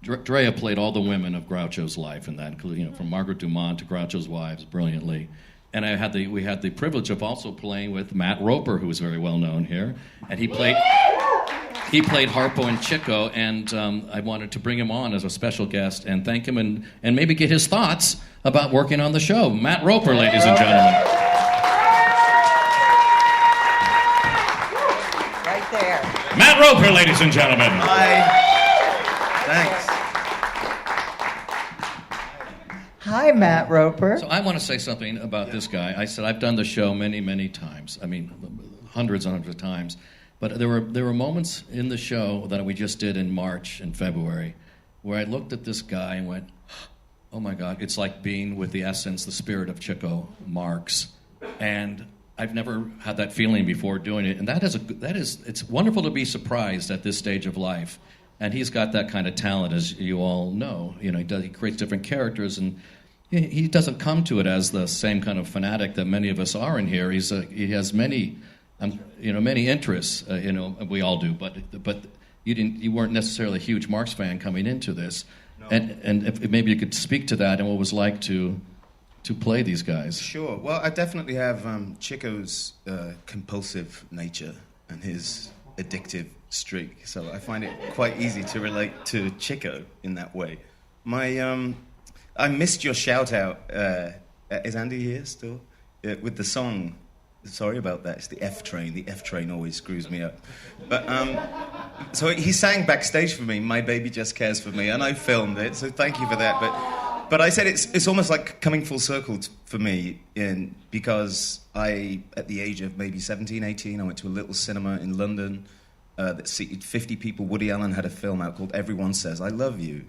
Dreya played all the women of Groucho's life, and that included, from Margaret Dumont to Groucho's wives, brilliantly. And we had the privilege of also playing with Matt Roper, who is very well known here, and he played Harpo and Chico, and I wanted to bring him on as a special guest and thank him and maybe get his thoughts about working on the show. Matt Roper, ladies and gentlemen. Right there. Matt Roper, ladies and gentlemen. Hi. Thanks. Hi, Matt Roper. So I want to say something about this guy. I said I've done the show many, many times. I mean, hundreds and hundreds of times. But there were moments in the show that we just did in March and February where I looked at this guy and went, oh my God, it's like being with the essence, the spirit of Groucho Marx. And I've never had that feeling before doing it. And it's wonderful to be surprised at this stage of life. And he's got that kind of talent, as you all know. You know, he creates different characters, and he doesn't come to it as the same kind of fanatic that many of us are in here. He has many, many interests. We all do, but you weren't necessarily a huge Marx fan coming into this. No. And if maybe you could speak to that and what it was like to play these guys. Sure. Well, I definitely have Chico's compulsive nature and his addictive streak, so I find it quite easy to relate to Chico in that way. I missed your shout out. Is Andy here still? With the song. Sorry about that. It's the F Train. The F Train always screws me up. But so he sang backstage for me, "My Baby Just Cares for Me," and I filmed it. So thank you for that. But I said it's almost like coming full circle for me, because at the age of maybe 17, 18, I went to a little cinema in London that seated 50 people. Woody Allen had a film out called Everyone Says I Love You.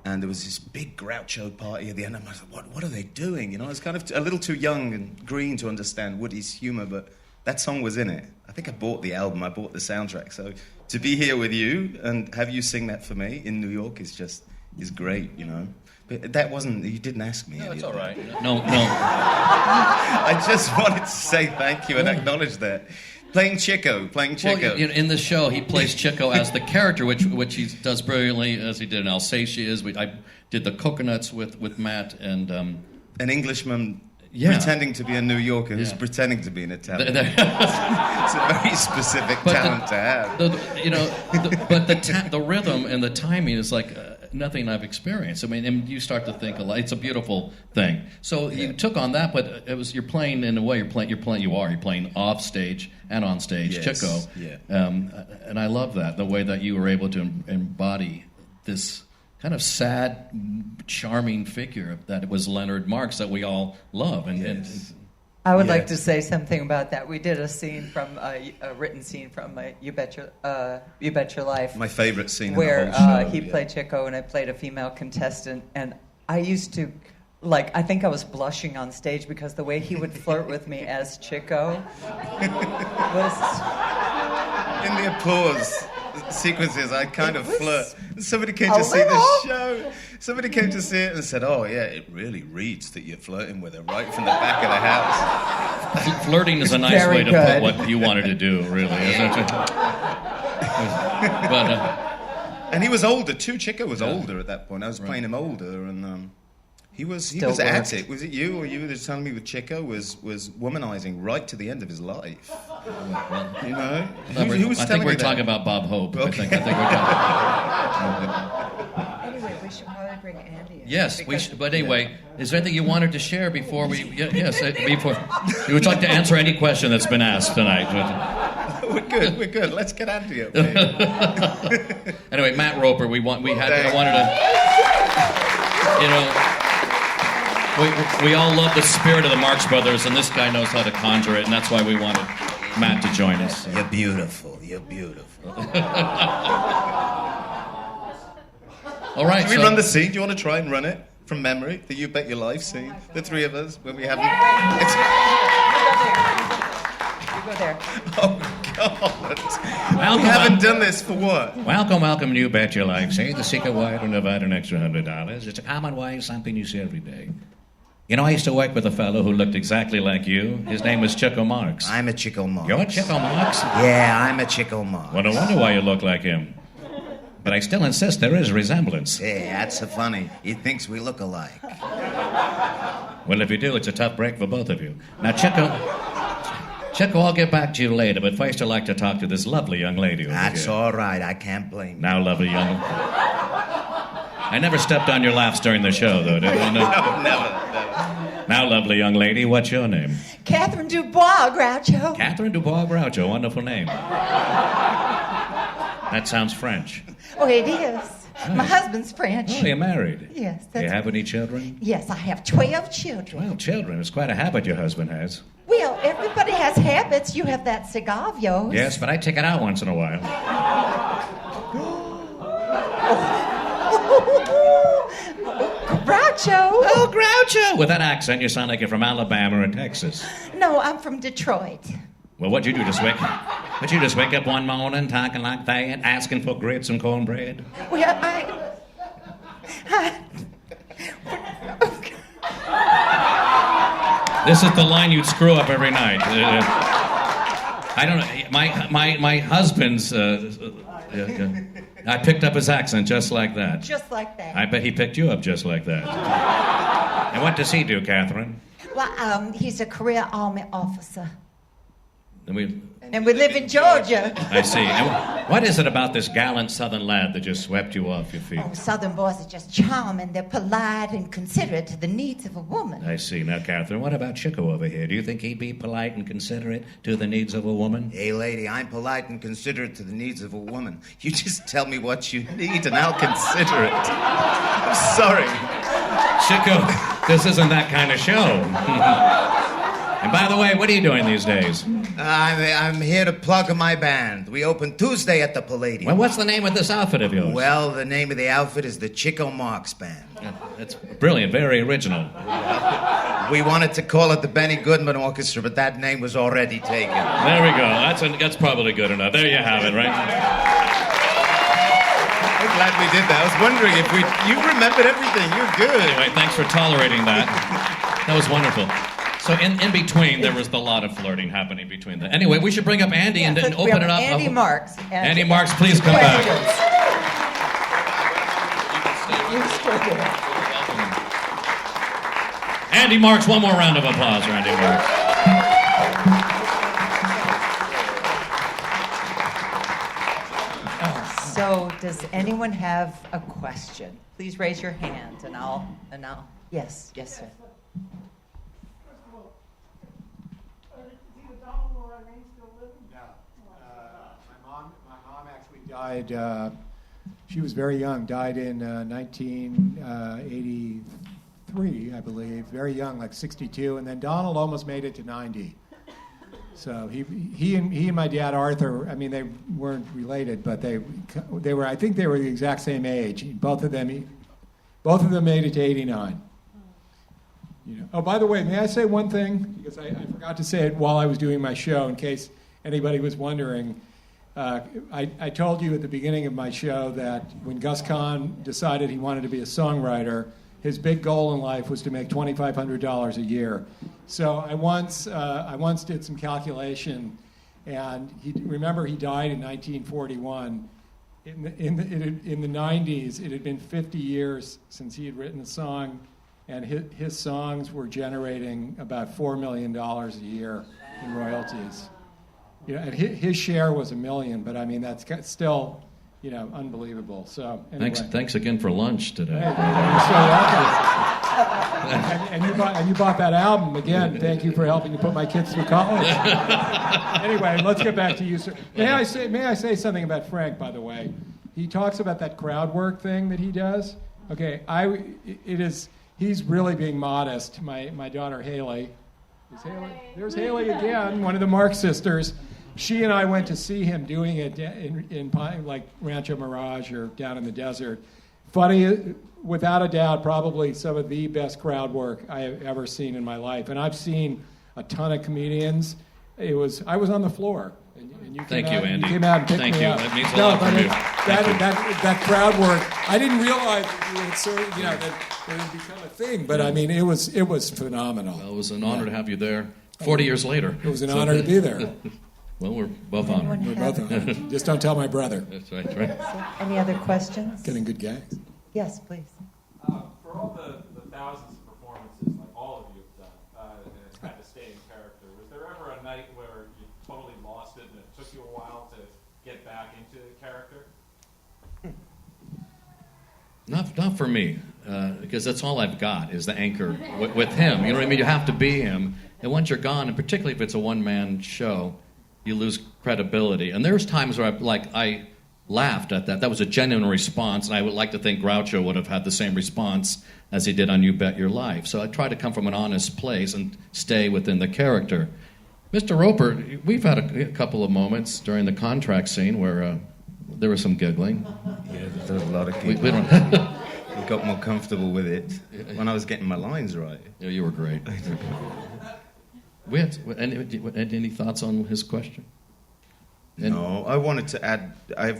And there was this big Groucho party at the end. And I was like, what are they doing? You know, I was kind of a little too young and green to understand Woody's humor, but that song was in it. I think I bought the album, I bought the soundtrack. So to be here with you and have you sing that for me in New York is great, you know. But that wasn't, you didn't ask me. No, it's all right. No. I just wanted to say thank you and acknowledge that. Playing Chico. Well, in the show, he plays Chico as the character, which he does brilliantly, as he did in Alsatias. I did the Coconuts with Matt and... an Englishman pretending to be a New Yorker who's pretending to be an Italian. It's a very specific talent to have. The rhythm and the timing is like... nothing I've experienced. I mean, and you start to think a lot. It's a beautiful thing. So you took on that, but you're playing in a way. You're playing off stage and on stage. Yes. Chico. Yeah. And I love that, the way that you were able to embody this kind of sad, charming figure that was Leonard Marx that we all love. And I would like to say something about that. We did a scene from a written scene from You Bet Your Life. My favorite scene where in the whole show. He played Chico and I played a female contestant, and I used to, I think I was blushing on stage because the way he would flirt with me as Chico was... In the applause sequences, I kind of flirt. Somebody came to see the show. Somebody came to see it and said, "Oh yeah, it really reads that you're flirting with her right from the back of the house." Flirting is a nice way to put what you wanted to do, really. And he was older too. Chico was older at that point. I was playing him older, and he was at it. Was it you or you that telling me with Chico was womanizing right to the end of his life? You know, who was I telling think we're me talking that? about Bob Hope. Okay. I think we're talking. Anyway, we should probably bring Andy in. Yes, we should. But anyway, is there anything you wanted to share before we? Yes, before. You would like to answer any question that's been asked tonight. We're good. Let's get Andy up. Anyway, Matt Roper, I wanted to, we all love the spirit of the Marx Brothers, and this guy knows how to conjure it, and that's why we wanted Matt to join us. You're beautiful. All right. Can we run the scene? Do you want to try and run it from memory? The You Bet Your Life scene? The three of us, when we haven't... You go there. Oh, God. We haven't done this for what? Welcome, You Bet Your Life. See, the secret way to divide an extra $100. It's a common way, something you see every day. You know, I used to work with a fellow who looked exactly like you. His name was Chico Marx. I'm a Chico Marx. You're Chico Marx? Yeah, I'm a Chico Marx. Well, no wonder why you look like him. But I still insist there is resemblance. Yeah, that's so funny. He thinks we look alike. Well, if you do, it's a tough break for both of you. Now, Chico, I'll get back to you later, but first I'd like to talk to this lovely young lady over That's here. all right. I can't blame you. Now, lovely young... I never stepped on your laughs during the show, though, did I? No, never. Now, lovely young lady, what's your name? Catherine Dubois, Groucho. Catherine Dubois Groucho, wonderful name. That sounds French. Oh, it is. My husband's French. Oh, you're married? Yes. Do you have any children? Yes, I have 12 children. 12 children. It's quite a habit your husband has. Well, everybody has habits. You have that cigar of yours. Yes, but I take it out once in a while. Groucho. Oh, Groucho! With that accent, you sound like you're from Alabama or Texas. No, I'm from Detroit. Well, what'd you do just wake up one morning talking like that, asking for grits and cornbread? Well, This is the line you'd screw up every night. I don't know. My husband's. I picked up his accent just like that. Just like that. I bet he picked you up just like that. And what does he do, Catherine? Well, he's a career Army officer. And we live in Georgia. I see. And what is it about this gallant Southern lad that just swept you off your feet? Oh, Southern boys are just charming. They're polite and considerate to the needs of a woman. I see. Now, Catherine, what about Chico over here? Do you think he'd be polite and considerate to the needs of a woman? Hey, lady, I'm polite and considerate to the needs of a woman. You just tell me what you need and I'll consider it. I'm sorry. Chico, this isn't that kind of show. And by the way, what are you doing these days? I'm here to plug my band. We open Tuesday at the Palladium. Well, what's the name of this outfit of yours? Well, the name of the outfit is the Chico Marx Band. That's brilliant, very original. We wanted to call it the Benny Goodman Orchestra, but that name was already taken. There we go. That's probably good enough. There you have it, right? I'm glad we did that. I was wondering if you remembered everything. You're good. Anyway, thanks for tolerating that. That was wonderful. So in between, there was a lot of flirting happening between them. Anyway, we should bring up Andy and open it up. Andy Marx. Andy Marx, please come back. Andy Marx, one more round of applause for Andy Marx. So, does anyone have a question? Please raise your hand, and I'll. Yes, sir. My mom actually died. She was very young. Died in 1983, I believe. Very young, like 62. And then Donald almost made it to 90. So he and my dad Arthur. I mean, they weren't related, but they were. I think they were the exact same age. Both of them made it to 89. You know. Oh, by the way, may I say one thing? Because I forgot to say it while I was doing my show, in case anybody was wondering. I told you at the beginning of my show that when Gus Kahn decided he wanted to be a songwriter, his big goal in life was to make $2,500 a year. So I once did some calculation, and remember he died in 1941. In the 90s, it had been 50 years since he had written a song, and his songs were generating about $4 million a year in royalties. You know, and his share was $1 million, but I mean that's still, you know, unbelievable. So anyway. Thanks again for lunch today. Hey, you're so welcome. and you bought that album again. Thank you for helping to put my kids through college. Anyway, let's get back to you, sir. May I say something about Frank? By the way, he talks about that crowd work thing that he does. Okay, he's really being modest. My daughter Haley. There's Haley again, one of the Marx sisters. She and I went to see him doing it in like Rancho Mirage or down in the desert. Funny, without a doubt, probably some of the best crowd work I have ever seen in my life. And I've seen a ton of comedians. I was on the floor. And you Thank you, Andy. You came out and picked me up. That means a lot from you. That crowd work, I didn't realize that it had become a thing, but I mean, it was phenomenal. Well, it was an honor to have you there 40 years later. It was an honor to be there. Well, we're both honored. We're both honored. Just don't tell my brother. That's right. So, any other questions? Getting good gags. Yes, please. For all the thousands of performances, like all of you have done, and had to stay in character, was there ever a night where you totally lost it and it took you a while to get back into character? Not for me, because that's all I've got is the anchor with him. You know what I mean? You have to be him. And once you're gone, and particularly if it's a one-man show, you lose credibility. And there's times where laughed at that. That was a genuine response, and I would like to think Groucho would have had the same response as he did on You Bet Your Life. So I try to come from an honest place and stay within the character. Mr. Roper, we've had a couple of moments during the contract scene where there was some giggling. Yeah, there's a lot of giggling. We don't... We got more comfortable with it when I was getting my lines right. Yeah, you were great. Any thoughts on his question? No, I wanted to add.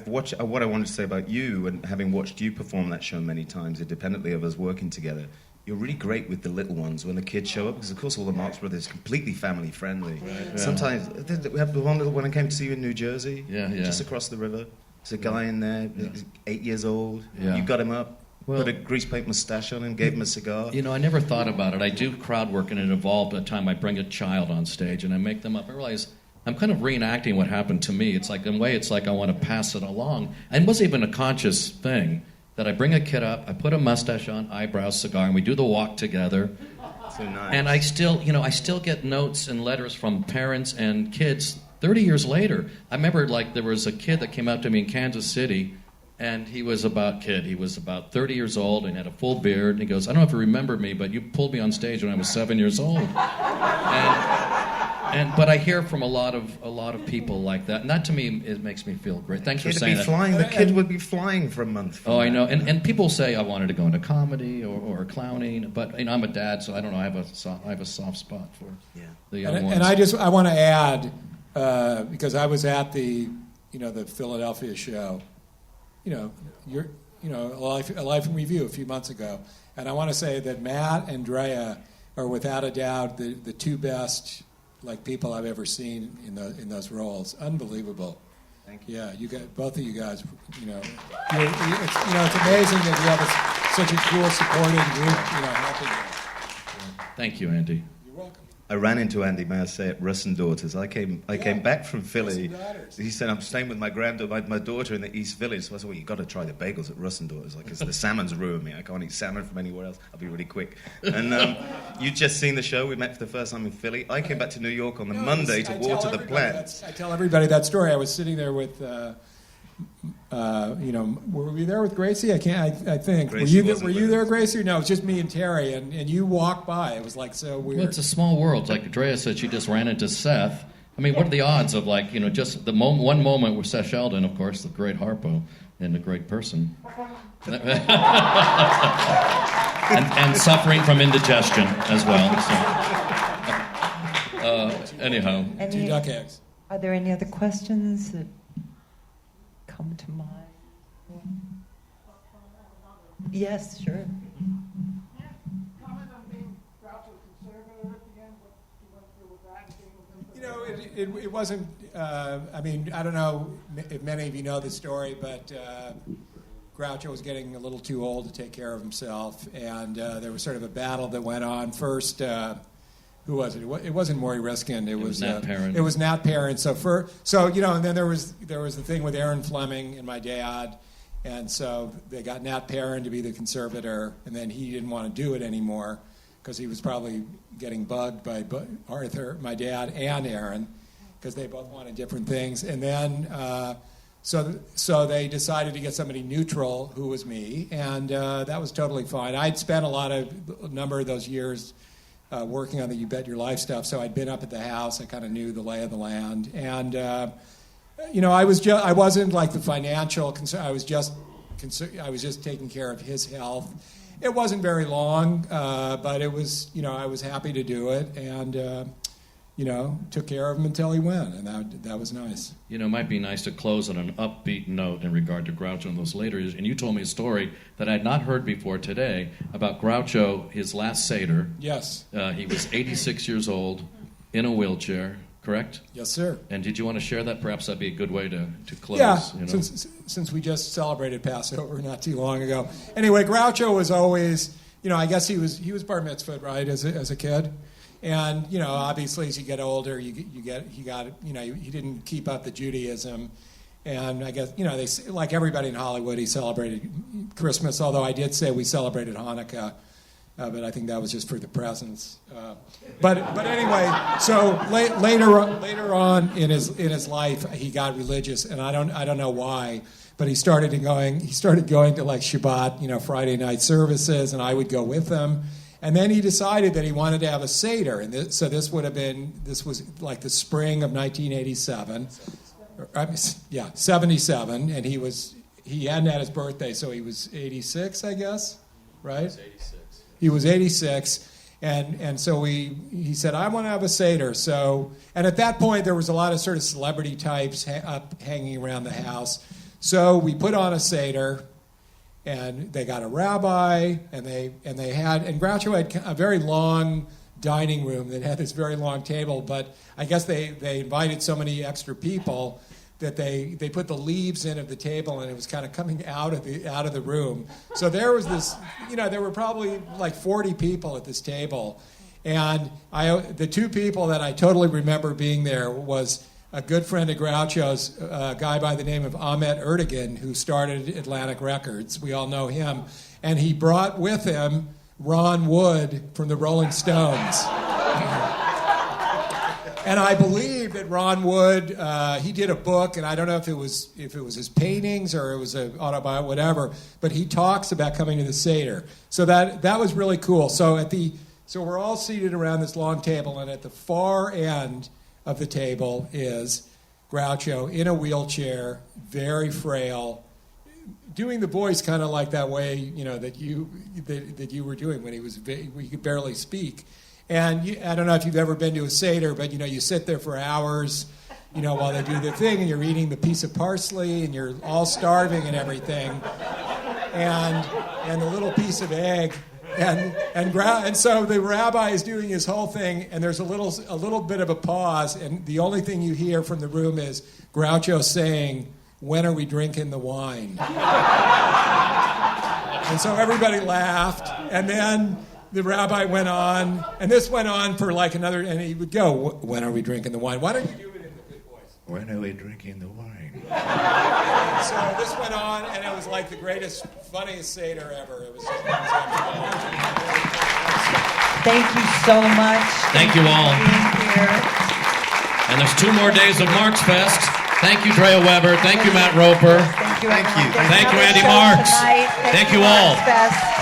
What I wanted to say about you, and having watched you perform that show many times, independently of us working together. You're really great with the little ones when the kids show up, because of course all the Marx Brothers are completely family friendly. Right, yeah. Sometimes we have the one little one I came to see you in New Jersey, just across the river. There's a guy in there, he's 8 years old. You got him up. Put a grease paint mustache on him, gave him a cigar. You know, I never thought about it. I do crowd work, and it evolved at a time I bring a child on stage, and I make them up. I realize I'm kind of reenacting what happened to me. It's like, in a way, it's like I want to pass it along. And it wasn't even a conscious thing that I bring a kid up, I put a mustache on, eyebrows, cigar, and we do the walk together. So nice. And I still get notes and letters from parents and kids 30 years later. I remember, like, there was a kid that came out to me in Kansas City, and he was about 30 years old and had a full beard. And he goes, I don't know if you remember me, but you pulled me on stage when I was 7 years old. But I hear from a lot of people like that, and that to me it makes me feel great. Thanks for saying that. The kid would be flying for a month. Oh, I know. And people say I wanted to go into comedy or clowning, but I'm a dad, so I don't know. I have a soft spot for the young ones. And I want to add because I was at the Philadelphia show. A Life in Review a few months ago, and I want to say that Matt and Dreya are without a doubt the two best people I've ever seen in those roles. Unbelievable. Thank you. Yeah, you got both of you guys. It's amazing that you have such a cool supporting group. Helping you. Thank you, Andy. You're welcome. I ran into Andy, may I say, at Russ and Daughters. I came back from Philly. He said, I'm staying with my daughter in the East Village. So I said, well, you've got to try the bagels at Russ and Daughters. Because the salmon's ruined me. I can't eat salmon from anywhere else. I'll be really quick. And you'd just seen the show. We met for the first time in Philly. I came back to New York on the Monday to water the plant. I tell everybody that story. I was sitting there with... were we there with Gracie? I think. Gracie were you there, Gracie? No, it was just me and Terry, and you walked by. It was like so weird. Well, it's a small world. Like Dreya said, she just ran into Seth. I mean, what are the odds of just the one moment with Seth Sheldon, of course, the great Harpo and a great person, and suffering from indigestion as well. So. Anyhow, 2 duck eggs. Are there any other questions that come to mind? Yes, sure. Comment on being Groucho conservative at the end, what you went through with that and being with him. It wasn't. I don't know if many of you know the story, but Groucho was getting a little too old to take care of himself, and there was sort of a battle that went on. First, who was it? It wasn't Maury Riskin. It was Nat Perrin. It was Nat Perrin. And then there was the thing with Aaron Fleming and my dad, and so they got Nat Perrin to be the conservator, and then he didn't want to do it anymore because he was probably getting bugged by Arthur, my dad, and Aaron, because they both wanted different things. And then so they decided to get somebody neutral, who was me, and that was totally fine. I'd spent a number of those years working on the You Bet Your Life stuff, so I'd been up at the house. I kind of knew the lay of the land, and I wasn't like the financial concern. I was just taking care of his health. It wasn't very long, but it was I was happy to do it, and took care of him until he went, and that was nice. It might be nice to close on an upbeat note in regard to Groucho in those later years. And you told me a story that I had not heard before today about Groucho, his last Seder. Yes. He was 86 years old, in a wheelchair, correct? Yes, sir. And did you want to share that? Perhaps that'd be a good way to close. Yeah, since we just celebrated Passover not too long ago. Anyway, Groucho was always, I guess he was bar mitzvahed, right, as a kid. And obviously, as you get older, he didn't keep up the Judaism, and I guess they, like everybody in Hollywood, he celebrated Christmas. Although I did say we celebrated Hanukkah, But I think that was just for the presents. But anyway, so later on in his life, he got religious, and I don't know why, but he started going to like Shabbat, Friday night services, and I would go with him. And then he decided that he wanted to have a Seder, and this was like the spring of 1987, 77, and he hadn't had his birthday, so he was 86, I guess, right? He was 86, and so he said, I want to have a Seder. So, and at that point, there was a lot of sort of celebrity types hanging around the house. So we put on a Seder, and they got a rabbi, and Groucho had a very long dining room that had this very long table, but I guess they invited so many extra people that they put the leaves in of the table, and it was kind of coming out of the room. So there was this, there were probably like 40 people at this table, and the two people that I totally remember being there was a good friend of Groucho's, a guy by the name of Ahmet Ertegun, who started Atlantic Records. We all know him. And he brought with him Ron Wood from the Rolling Stones. And I believe that Ron Wood, he did a book, and I don't know if it was his paintings or it was an autobiography, whatever, but he talks about coming to the Seder. So that was really cool. So we're all seated around this long table, and at the far end of the table is Groucho in a wheelchair, very frail, doing the voice kind of like that way, that you were doing when he could barely speak. And I don't know if you've ever been to a Seder, but you sit there for hours, while they do the thing, and you're eating the piece of parsley, and you're all starving and everything, and the little piece of egg. And so the rabbi is doing his whole thing, and there's a little bit of a pause, and the only thing you hear from the room is Groucho saying, "When are we drinking the wine?" And so everybody laughed, and then the rabbi went on, and this went on for like another, and he would go, "When are we drinking the wine?" Why don't you do it in the good voice? When are we drinking the wine? So this went on, and it was like the greatest, funniest Seder ever. It was Thank you so much. Thank you all. For being here. And there's 2 more days of Marxfest. Thank you, Dreya Weber. Thank you, Matt Roper. Thank you. Thank you. Thank you, Andy Show Marx. tonight. Thank you all. Marxfest.